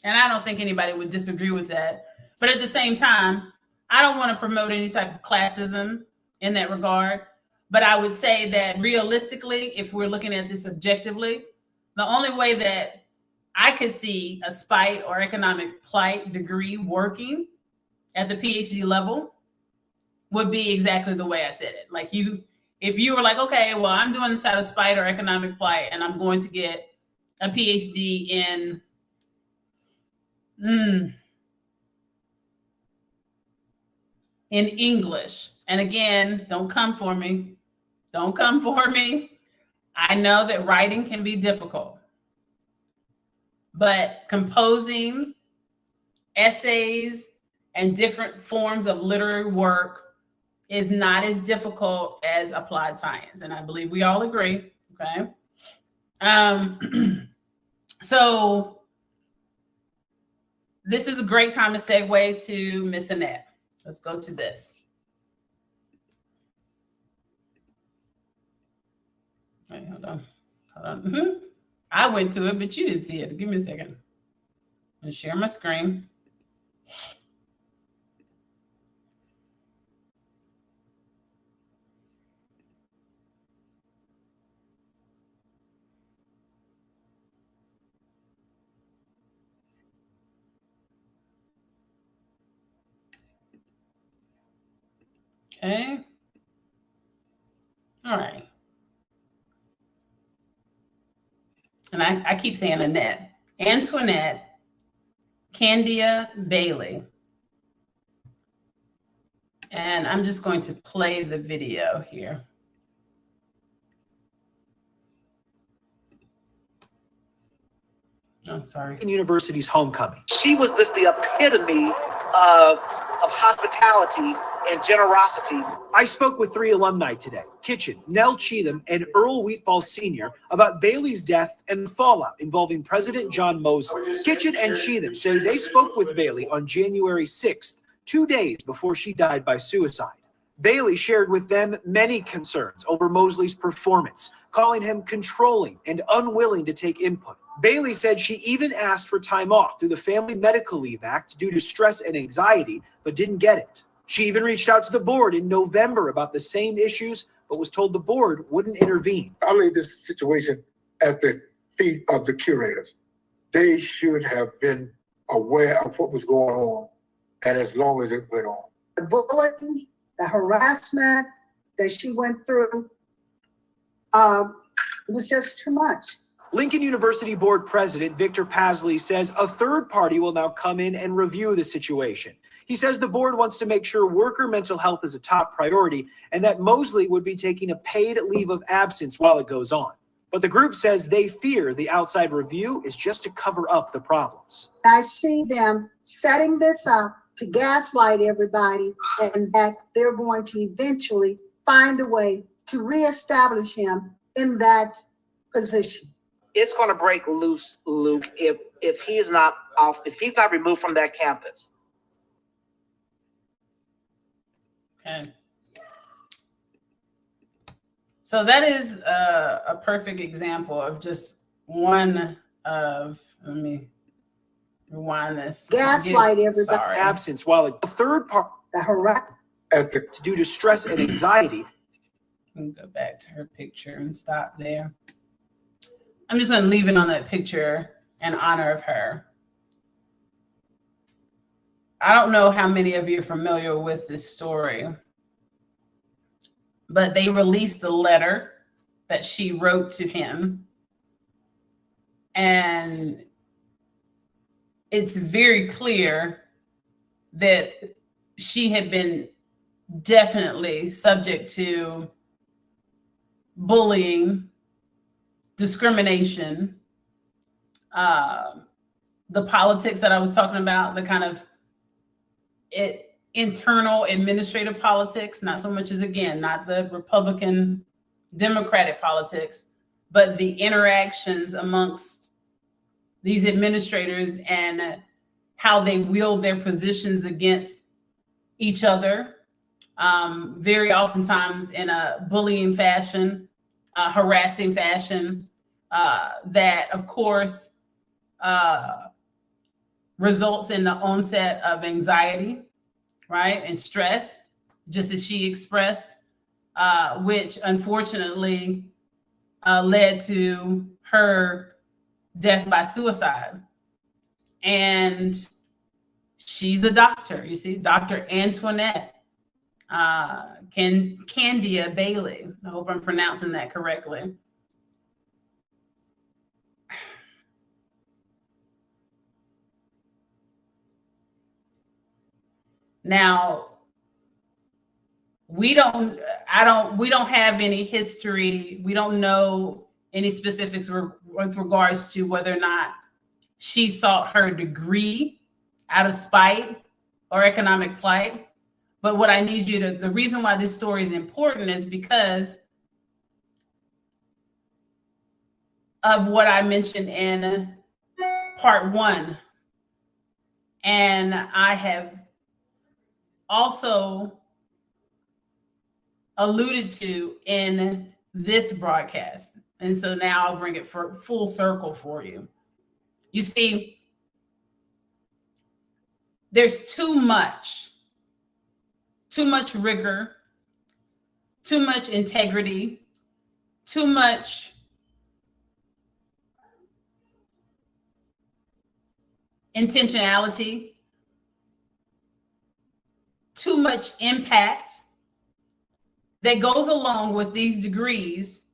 I don't think anybody would disagree with that. But at the same time, I don't want to promote any type of classism in that regard. But I would say that realistically, if we're looking at this objectively, the only way that I could see a SPITE or economic plight degree working at the PhD level would be exactly the way I said it. Like if you were like, okay, well, I'm doing this out of SPITE or economic plight, and I'm going to get a PhD in English. And again, don't come for me. Don't come for me. I know that writing can be difficult, but composing essays and different forms of literary work is not as difficult as applied science. And I believe we all agree, okay? So this is a great time to segue to Miss Annette. Let's go to this. Wait, hold on. I went to it, but you didn't see it. Give me a second. I'm gonna share my screen. Okay. All right. And I keep saying Annette. Antoinette Candia Bailey. And I'm just going to play the video here. Oh, sorry. University's homecoming. She was just the epitome of hospitality and generosity. I spoke with 3 alumni today, Kitchen, Nell Cheatham, and Earl Wheatfall Sr., about Bailey's death and the fallout involving President John Mosley. Kitchen and Cheatham say they spoke with Bailey on January 6th, 2 days before she died by suicide. Bailey shared with them many concerns over Mosley's performance, calling him controlling and unwilling to take input. Bailey said she even asked for time off through the Family Medical Leave Act due to stress and anxiety, but didn't get it. She even reached out to the board in November about the same issues, but was told the board wouldn't intervene. I leave this situation at the feet of the curators. They should have been aware of what was going on and as long as it went on. The bullying, the harassment that she went through was just too much. Lincoln University Board President Victor Pasley says a third party will now come in and review the situation. He says the board wants to make sure worker mental health is a top priority and that Mosley would be taking a paid leave of absence while it goes on. But the group says they fear the outside review is just to cover up the problems. I see them setting this up to gaslight everybody, and that they're going to eventually find a way to reestablish him in that position. It's going to break loose, Luke, if he's not removed from that campus. Okay. So that is a perfect example of just one of, let me rewind this. Gaslight everybody. Sorry. Absence while a third part The harassment. due to stress and anxiety. Let me go back to her picture and stop there. I'm just going to leave it on that picture in honor of her. I don't know how many of you are familiar with this story, but they released the letter that she wrote to him. And it's very clear that she had been definitely subject to bullying, discrimination, the politics that I was talking about, the kind of internal administrative politics, not so much as, again, not the Republican Democratic politics, but the interactions amongst these administrators and how they wield their positions against each other, very oftentimes in a bullying fashion, harassing fashion, that of course results in the onset of anxiety, right, and stress, just as she expressed, which unfortunately led to her death by suicide. And she's a doctor, you see, Dr. Antoinette Candia Bailey. I hope I'm pronouncing that correctly. Now, we don't have any history. We don't know any specifics with regards to whether or not she sought her degree out of spite or economic plight. But what I need you to, the reason why this story is important is because of what I mentioned in part one. And I have also alluded to in this broadcast. And so now I'll bring it for full circle for you. You see, there's too much rigor, too much integrity, too much intentionality, too much impact that goes along with these degrees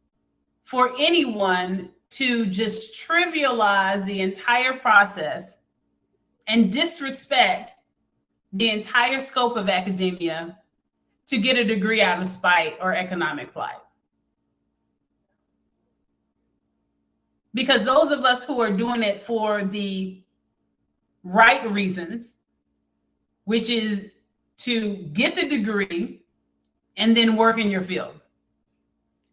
for anyone to just trivialize the entire process and disrespect the entire scope of academia to get a degree out of spite or economic plight. Because those of us who are doing it for the right reasons, which is to get the degree and then work in your field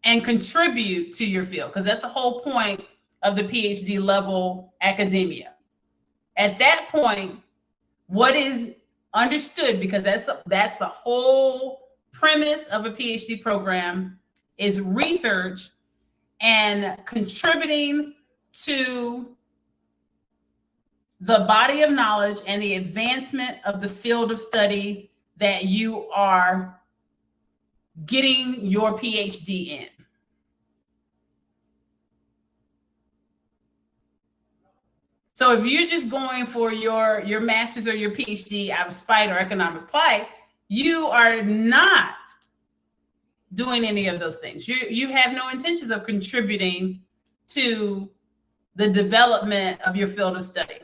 and contribute to your field, because that's the whole point of the PhD level academia. At that point, what is understood, because that's the whole premise of a PhD program, is research and contributing to the body of knowledge and the advancement of the field of study that you are getting your PhD in. So if you're just going for your master's or your PhD out of spite or economic plight, you are not doing any of those things. You have no intentions of contributing to the development of your field of study,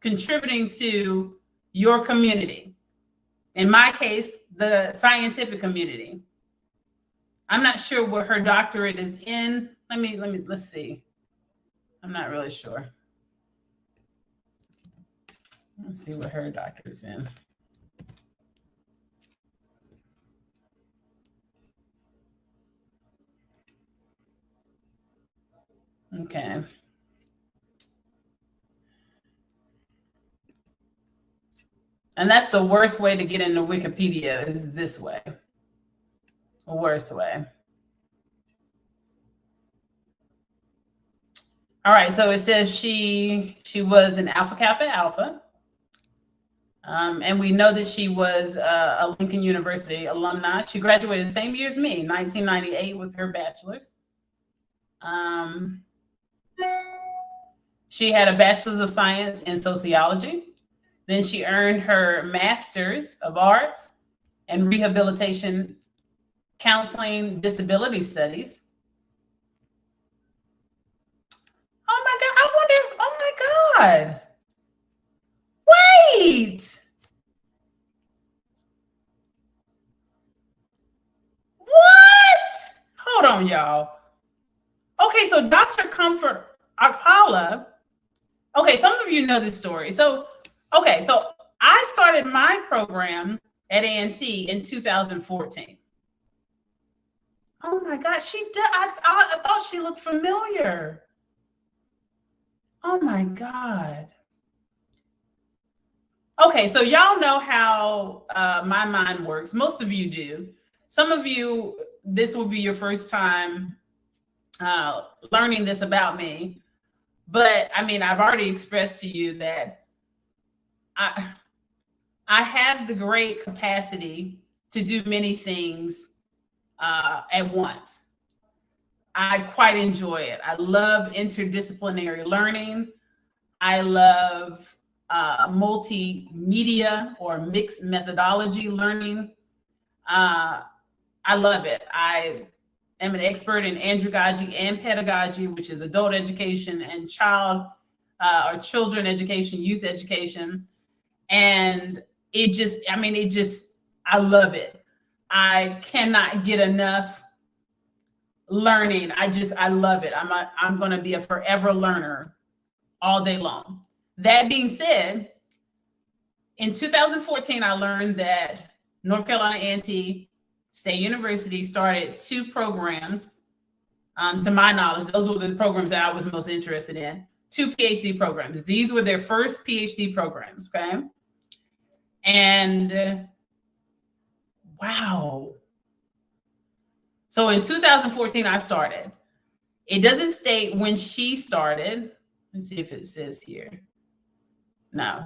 contributing to your community. In my case, the scientific community. I'm not sure what her doctorate is in. Let's see. I'm not really sure. Let's see what her doctorate's in. Okay. And that's the worst way to get into Wikipedia, is this way. The worst way. All right, so it says she was an Alpha Kappa Alpha. And we know that she was a Lincoln University alumni. She graduated the same year as me, 1998, with her bachelor's. She had a bachelor's of science in sociology. Then she earned her master's of arts in rehabilitation, counseling, disability studies. Oh my God, I wonder if, oh my God. Wait. What? Hold on, y'all. Okay, so Dr. Comfort Akpala. Okay, some of you know this story. So I started my program at A&T in 2014. Oh my God, she did. I thought she looked familiar. Oh my God. Okay, so y'all know how my mind works. Most of you do. Some of you, this will be your first time learning this about me. But I mean, I've already expressed to you that I have the great capacity to do many things at once. I quite enjoy it. I love interdisciplinary learning. I love multimedia or mixed methodology learning. I love it. I am an expert in andragogy and pedagogy, which is adult education and child or children education, youth education. And I love it. I cannot get enough learning. I love it. I'm going to be a forever learner all day long. That being said, in 2014, I learned that North Carolina A&T State University started 2 programs. To my knowledge, those were the programs that I was most interested in. 2 PhD programs. These were their first PhD programs, okay? And wow. So in 2014, I started. It doesn't state when she started. Let's see if it says here. No.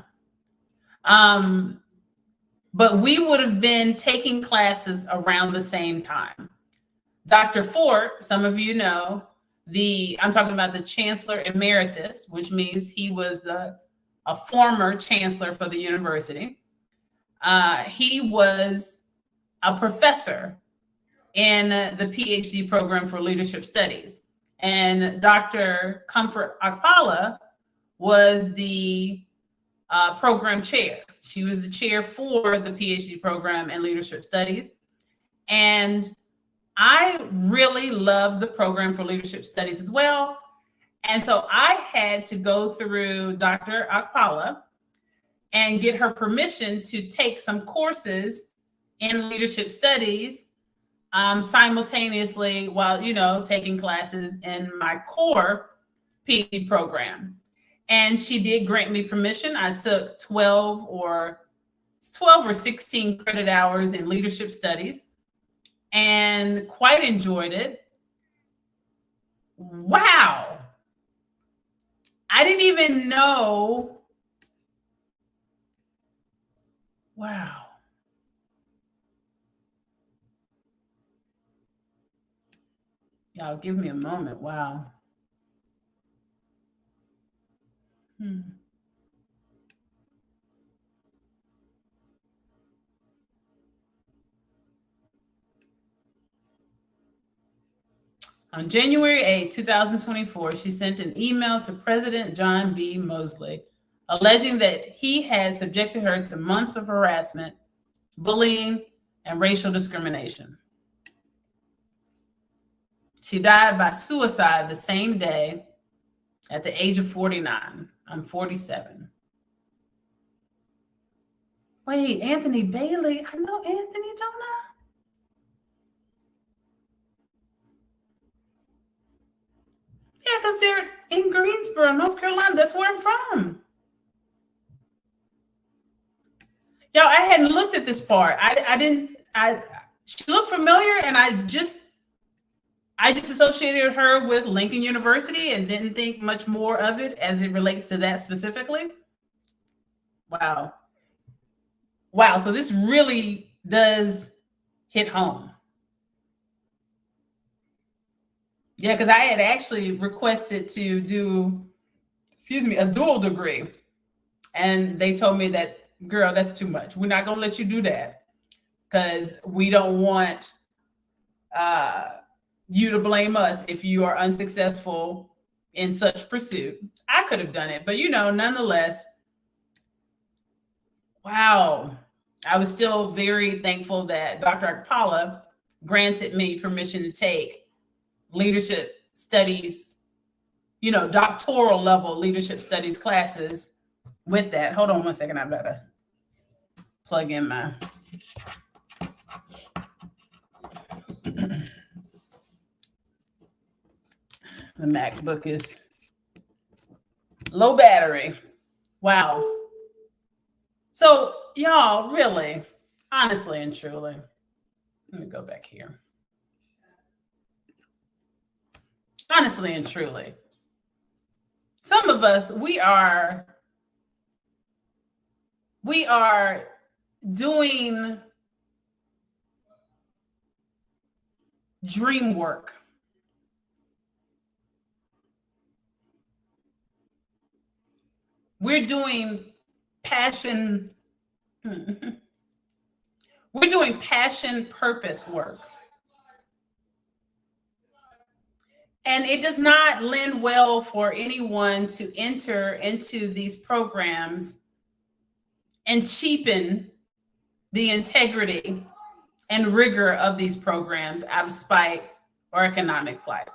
But we would have been taking classes around the same time. Dr. Fort, some of you know, I'm talking about the Chancellor Emeritus, which means he was a former chancellor for the university. He was a professor in the PhD program for leadership studies. And Dr. Comfort Akpala was the program chair. She was the chair for the PhD program in leadership studies. And I really loved the program for leadership studies as well. And so I had to go through Dr. Akpala and get her permission to take some courses in leadership studies simultaneously while, taking classes in my core PhD program. And she did grant me permission. I took 12 or 16 credit hours in leadership studies and quite enjoyed it. Wow. I didn't even know. Wow. Y'all give me a moment. Wow. On January 8, 2024, she sent an email to President John B. Mosley alleging that he had subjected her to months of harassment, bullying, and racial discrimination. She died by suicide the same day at the age of 49. I'm 47. Wait, Anthony Bailey? I know Anthony, don't I? Yeah, because they're in Greensboro, North Carolina. That's where I'm from. Yo, I hadn't looked at this part. She looked familiar, and I just associated her with Lincoln University and didn't think much more of it as it relates to that specifically. Wow. Wow, so this really does hit home. Yeah, because I had actually requested to do, a dual degree. And they told me that, girl, that's too much. We're not going to let you do that because we don't want you to blame us if you are unsuccessful in such pursuit. I could have done it, but nonetheless, wow. I was still very thankful that Dr. Akpala granted me permission to take leadership studies, doctoral level leadership studies classes with that. Hold on one second. I better plug in my the MacBook is low battery. Wow. So y'all, really, honestly and truly, let me go back here. Honestly and truly, some of us, we are doing dream work. We're doing passion. We're doing passion purpose work. And it does not lend well for anyone to enter into these programs and cheapen the integrity and rigor of these programs out of spite or economic plight.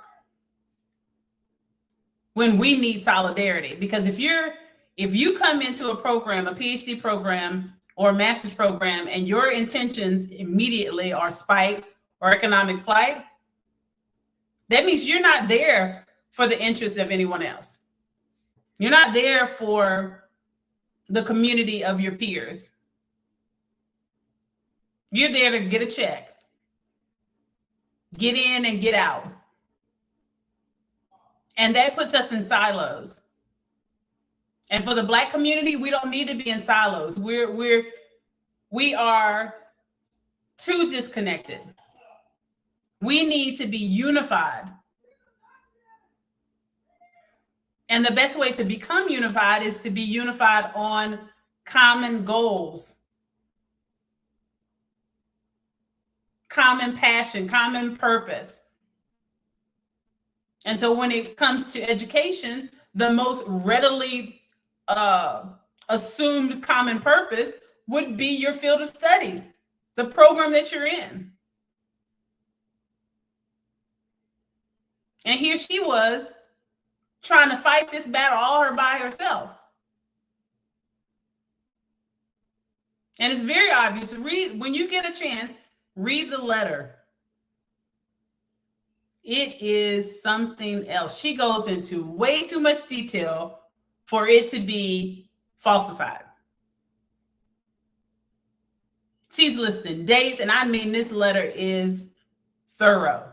When we need solidarity, because if you come into a program, a PhD program or a master's program, and your intentions immediately are spite or economic plight, that means you're not there for the interests of anyone else. You're not there for the community of your peers. You're there to get a check, get in and get out. And that puts us in silos. And for the Black community, we don't need to be in silos. We are too disconnected. We need to be unified. And the best way to become unified is to be unified on common goals, common passion, common purpose. And so when it comes to education, the most readily assumed common purpose would be your field of study, the program that you're in. And here she was trying to fight this battle all by herself. And it's very obvious. Read, when you get a chance, read the letter. It is something else. She goes into way too much detail for it to be falsified. She's listing dates, and I mean, this letter is thorough.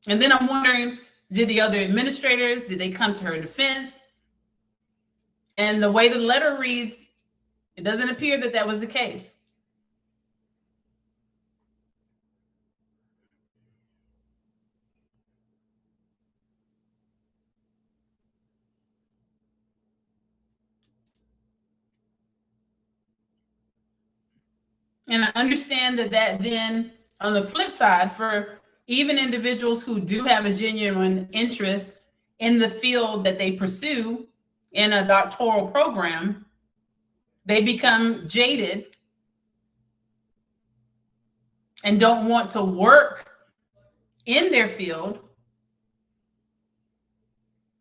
And then I'm wondering, did the other administrators, did they come to her defense? And the way the letter reads, it doesn't appear that that was the case. And I understand that then on the flip side, for even individuals who do have a genuine interest in the field that they pursue in a doctoral program, they become jaded and don't want to work in their field.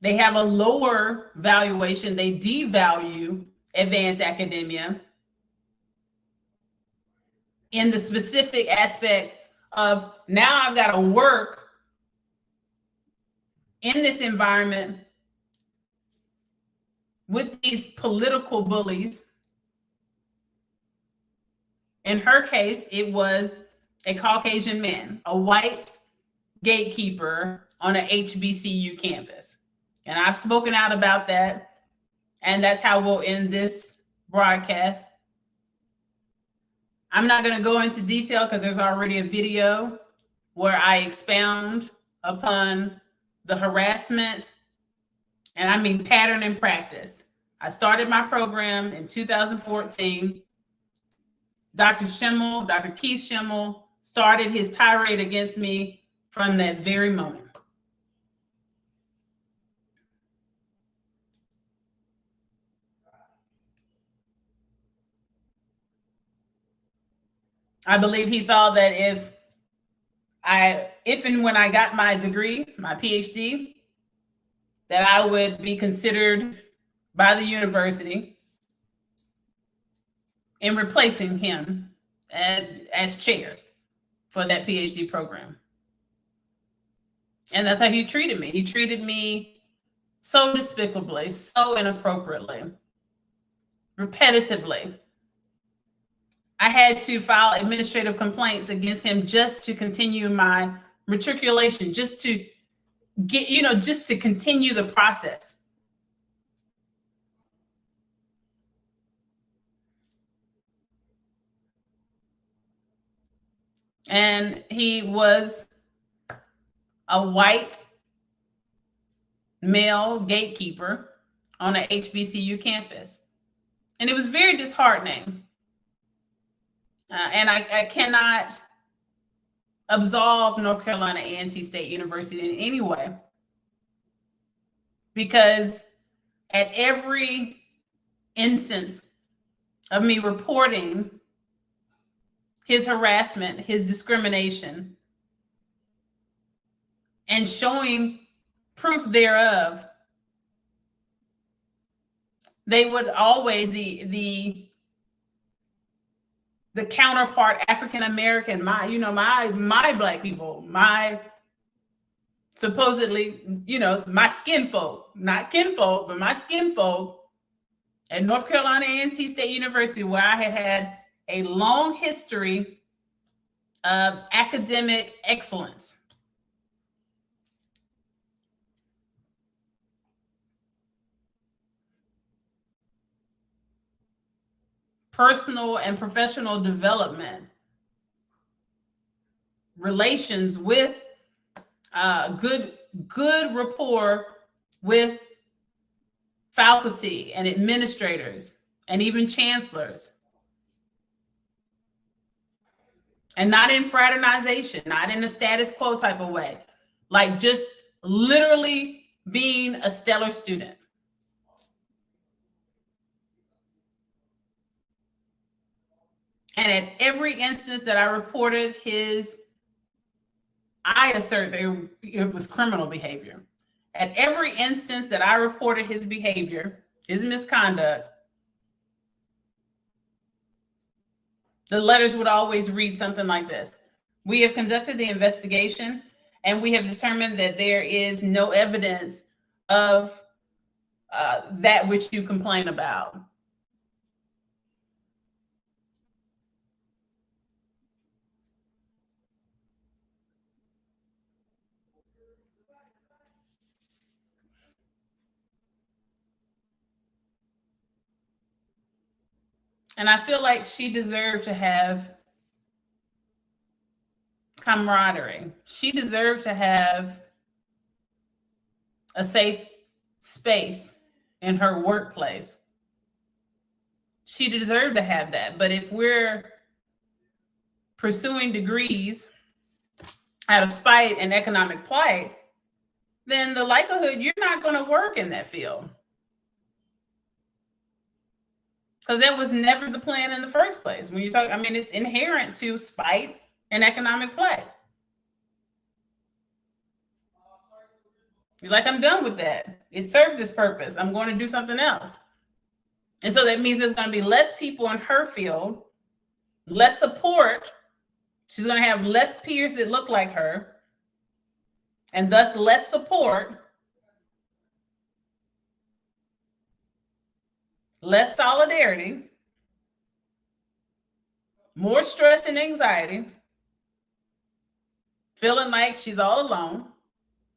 They have a lower valuation. They devalue advanced academia in the specific aspect of, now I've got to work in this environment with these political bullies. In her case, it was a Caucasian man, a white gatekeeper on an HBCU campus. And I've spoken out about that. And that's how we'll end this broadcast. I'm not going to go into detail because there's already a video where I expound upon the harassment, and I mean pattern and practice. I started my program in 2014. Dr. Keith Schimmel started his tirade against me from that very moment. I believe he thought that if and when I got my degree, my PhD, that I would be considered by the university in replacing him as chair for that PhD program. And that's how he treated me. He treated me so despicably, so inappropriately, repetitively. I had to file administrative complaints against him just to continue my matriculation, just to get, just to continue the process. And he was a white male gatekeeper on an HBCU campus. And it was very disheartening. And I cannot absolve North Carolina A&T State University in any way, because at every instance of me reporting his harassment, his discrimination, and showing proof thereof, they would always, the counterpart African American, my Black people, my supposedly, my skin folk, not kinfolk, but my skin folk at North Carolina A&T State University, where I had a long history of academic excellence. Personal and professional development, relations with good rapport with faculty and administrators and even chancellors. And not in fraternization, not in a status quo type of way, like just literally being a stellar student. And at every instance that I reported I assert that it was criminal behavior. At every instance that I reported his behavior, his misconduct, the letters would always read something like this: "We have conducted the investigation and we have determined that there is no evidence of that which you complain about." And I feel like she deserved to have camaraderie. She deserved to have a safe space in her workplace. She deserved to have that. But if we're pursuing degrees out of spite and economic plight, then the likelihood you're not going to work in that field. Because that was never the plan in the first place. When you talk, I mean, it's inherent to spite and economic plight. You're like, I'm done with that. It served its purpose. I'm going to do something else. And so that means there's going to be less people in her field, less support. She's going to have less peers that look like her, and thus less support, less solidarity, more stress and anxiety, feeling like she's all alone,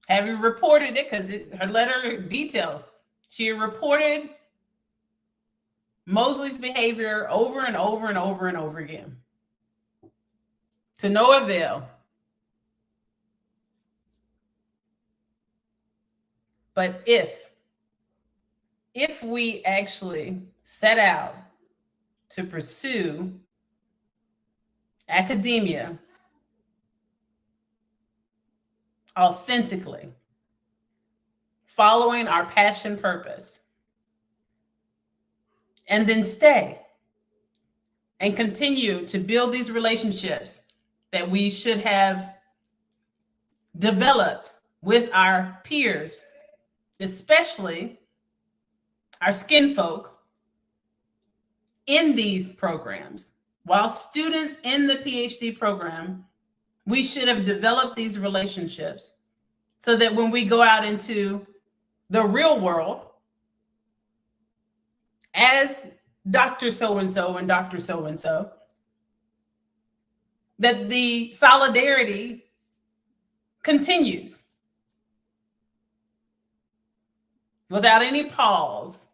having reported it because her letter details. She reported Mosley's behavior over and over and over and over again, to no avail. But if we actually set out to pursue academia authentically, following our passion purpose, and then stay and continue to build these relationships that we should have developed with our peers, especially our skin folk in these programs. While students in the PhD program, we should have developed these relationships so that when we go out into the real world as Dr. So-and-so and Dr. So-and-so, that the solidarity continues without any pause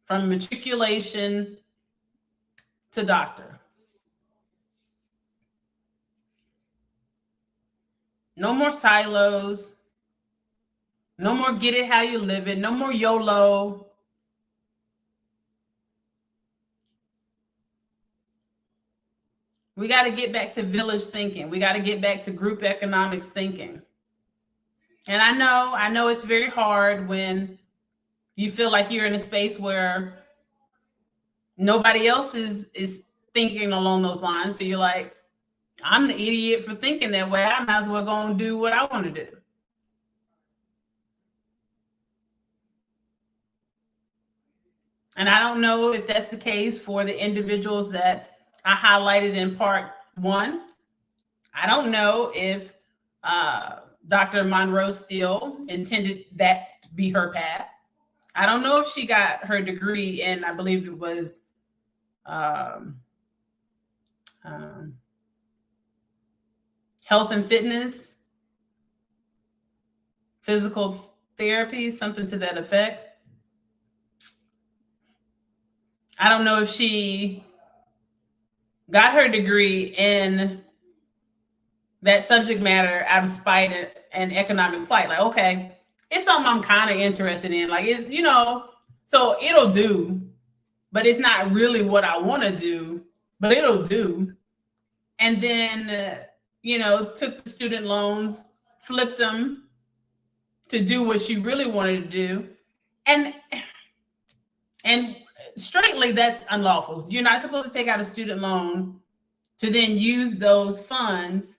from matriculation to doctor. No more silos. No more get it how you live it. No more YOLO. We got to get back to village thinking. We got to get back to group economics thinking. And I know it's very hard when you feel like you're in a space where nobody else is thinking along those lines. So you're like, I'm the idiot for thinking that way. I might as well go and do what I want to do. And I don't know if that's the case for the individuals that I highlighted in part one. I don't know if Dr. Monroe Steele intended that to be her path. I don't know if she got her degree in, I believe it was health and fitness, physical therapy, something to that effect. I don't know if she got her degree in that subject matter out of spite and economic plight. Like, okay, it's something I'm kind of interested in. Like, it's, so it'll do, but it's not really what I want to do, but it'll do. And then, took the student loans, flipped them to do what she really wanted to do. And straightly, that's unlawful. You're not supposed to take out a student loan to then use those funds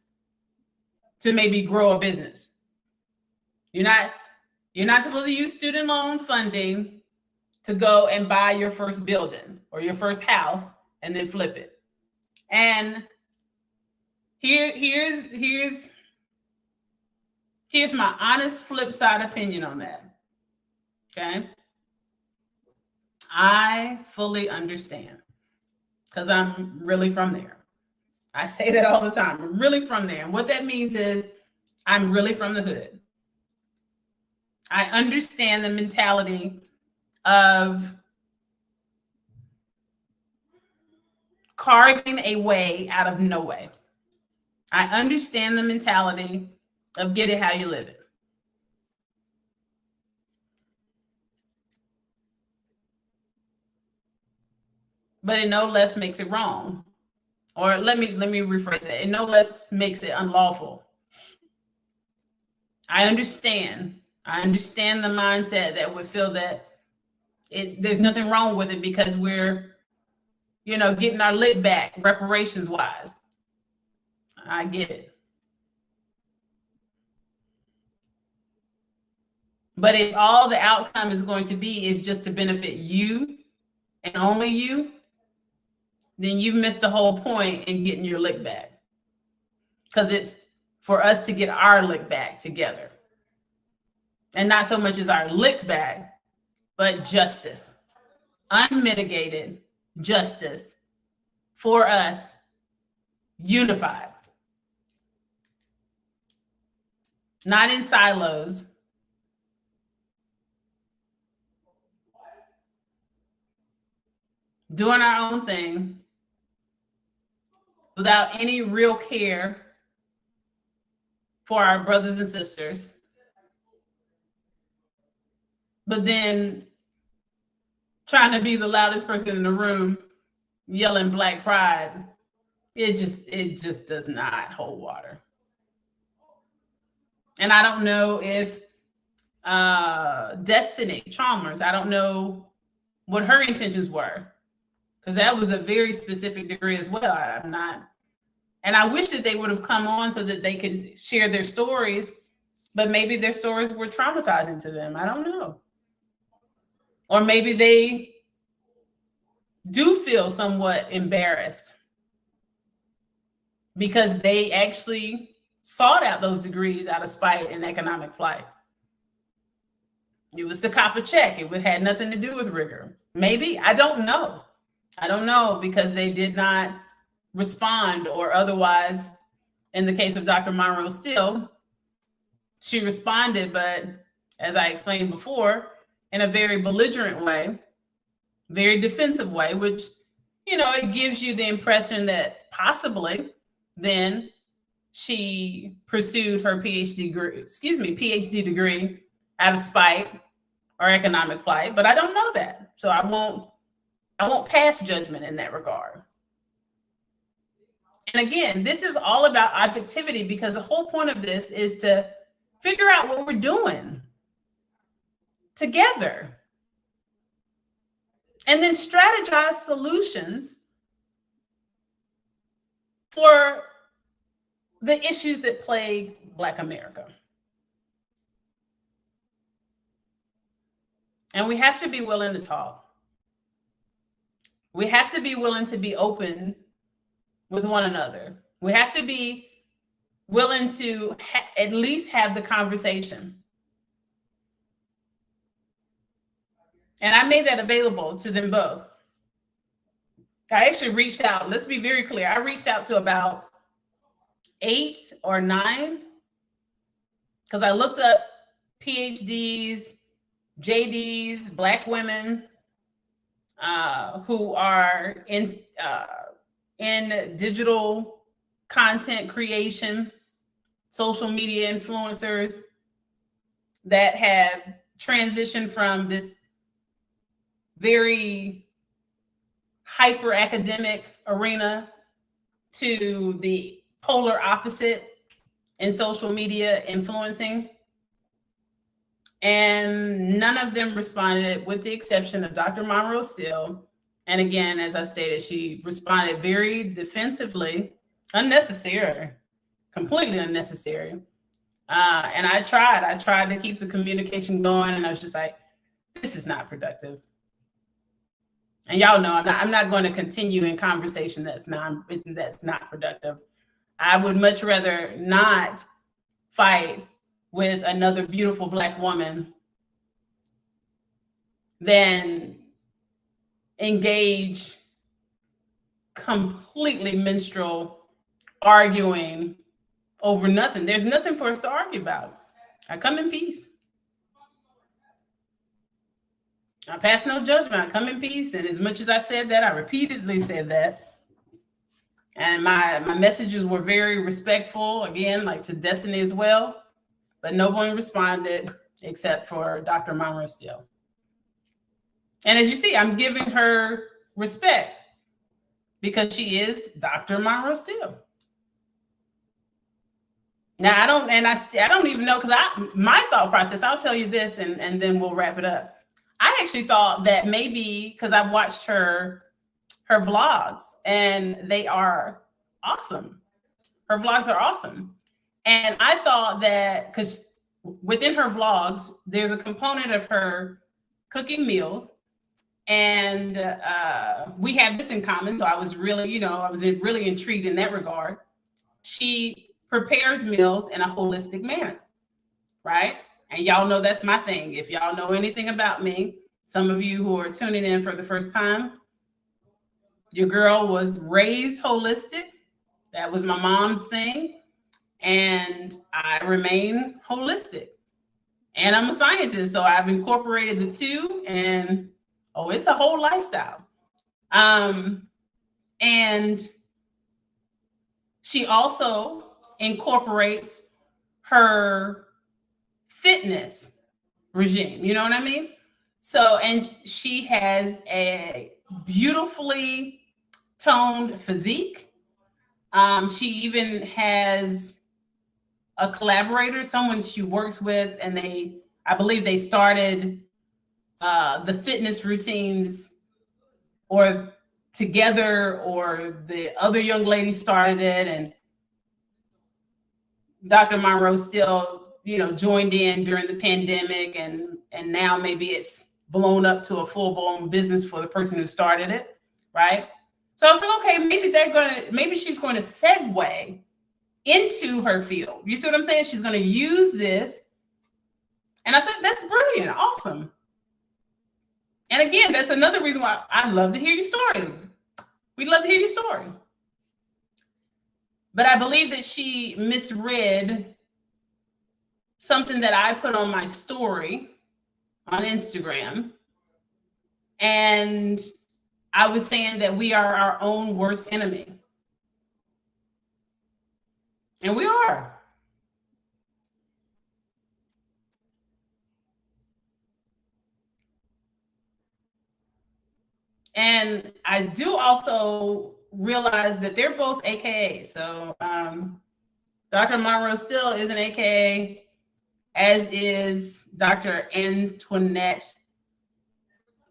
to maybe grow a business. You're not supposed to use student loan funding to go and buy your first building or your first house and then flip it. And here's my honest flip side opinion on that. Okay. I fully understand because I'm really from there. I say that all the time. I'm really from there. And what that means is I'm really from the hood. I understand the mentality of carving a way out of no way. I understand the mentality of get it how you live it. But it no less makes it wrong. or let me rephrase it. And no less makes it unlawful. I understand the mindset that would feel that there's nothing wrong with it because we're, getting our lick back reparations wise. I get it. But if all the outcome is going to be is just to benefit you and only you, then you've missed the whole point in getting your lick back. Because it's for us to get our lick back together. And not so much as our lick back, but justice. Unmitigated justice for us, unified. Not in silos. Doing our own thing without any real care for our brothers and sisters. But then trying to be the loudest person in the room, yelling Black pride, it just does not hold water. And I don't know if Destiny Chalmers, I don't know what her intentions were, because that was a very specific degree as well. And I wish that they would have come on so that they could share their stories, but maybe their stories were traumatizing to them. I don't know. Or maybe they do feel somewhat embarrassed because they actually sought out those degrees out of spite and economic plight. It was to cop a check. It had nothing to do with rigor. Maybe, I don't know. I don't know, because they did not respond, or otherwise, in the case of Dr. Monroe Steele, she responded, but as I explained before, in a very belligerent way, very defensive way, which, it gives you the impression that possibly then she pursued her PhD degree out of spite or economic plight, but I don't know that. So I won't pass judgment in that regard. And again, this is all about objectivity, because the whole point of this is to figure out what we're doing together and then strategize solutions for the issues that plague Black America. And we have to be willing to talk. We have to be willing to be open with one another. We have to be willing to at least have the conversation. And I made that available to them both. I actually reached out, let's be very clear, I reached out to about 8 or 9, because I looked up PhDs, JDs, Black women who are in digital content creation, social media influencers that have transitioned from this very hyper academic arena to the polar opposite in social media influencing. And none of them responded, with the exception of Dr. Monroe Steele. And again, as I've stated, she responded very defensively, unnecessary, completely unnecessary. And I tried to keep the communication going, and I was just like, this is not productive. And y'all know I'm not going to continue in conversation that's not productive. I would much rather not fight with another beautiful Black woman than engage completely minstrel arguing over nothing. There's nothing for us to argue about. I come in peace. I pass no judgment. I come in peace. And as much as I said that, I repeatedly said that. And my messages were very respectful, again, like to Destiny as well. But no one responded except for Dr. Monroe Steele. And as you see, I'm giving her respect, because she is Dr. Monroe Steele. Now I don't even know, because my thought process, I'll tell you this and then we'll wrap it up. I actually thought that maybe, because I've watched her vlogs and they are awesome. Her vlogs are awesome. And I thought that, because within her vlogs, there's a component of her cooking meals. And we have this in common. So I was really, really intrigued in that regard. She prepares meals in a holistic manner, right? And y'all know that's my thing. If y'all know anything about me, some of you who are tuning in for the first time, your girl was raised holistic. That was my mom's thing. And I remain holistic. And I'm a scientist, so I've incorporated the two, and it's a whole lifestyle. And she also incorporates her fitness regime, you know what I mean? So, and she has a beautifully toned physique. She even has a collaborator, someone she works with, and I believe they started the fitness routines or together, or the other young lady started it, and Dr. Monroe Steele, joined in during the pandemic, and now maybe it's blown up to a full-blown business for the person who started it, right? So I was like, okay, maybe she's going to segue into her field. You see what I'm saying? She's going to use this. And I said, that's brilliant, awesome. And again, that's another reason why I'd love to hear your story. We'd love to hear your story. But I believe that she misread something that I put on my story on Instagram. And I was saying that we are our own worst enemy. And we are. And I do also realize that they're both AKA. So Dr. Monroe Steele is an AKA, as is Dr. Antoinette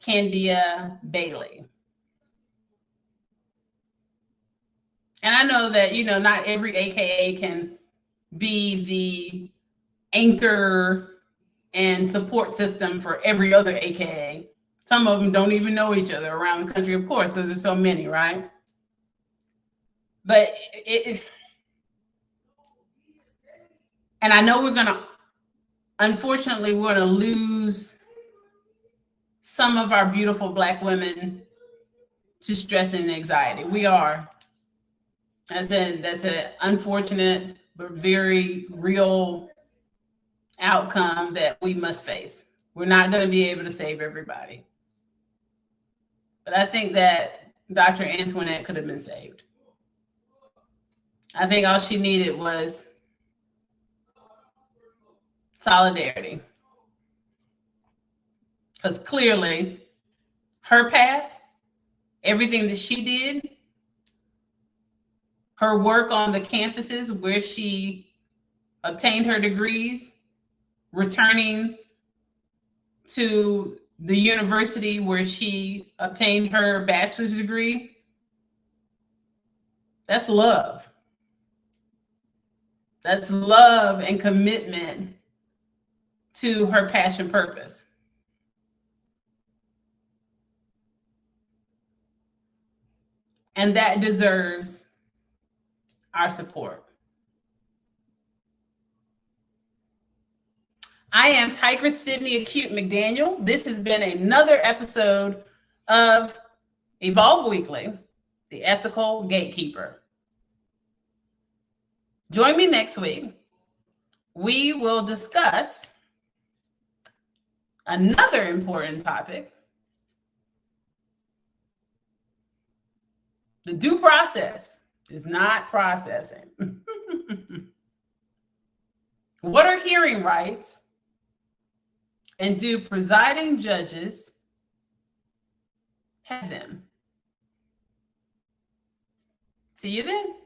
Candia Bailey. And I know that, not every AKA can be the anchor and support system for every other AKA. Some of them don't even know each other around the country, of course, because there's so many, right? But and I know unfortunately, we're going to lose some of our beautiful Black women to stress and anxiety. We are. That's an unfortunate but very real outcome that we must face. We're not going to be able to save everybody. But I think that Dr. Antoinette could have been saved. I think all she needed was solidarity. Because clearly, her path, everything that she did, her work on the campuses where she obtained her degrees, returning to the university where she obtained her bachelor's degree, that's love. That's love and commitment to her passion purpose. And that deserves our support. I am Tigress Sydney Acute McDaniel. This has been another episode of Evolve Weekly, the Ethical Gatekeeper. Join me next week. We will discuss another important topic, the due process is not processing. What are hearing rights? And do presiding judges have them? See you then.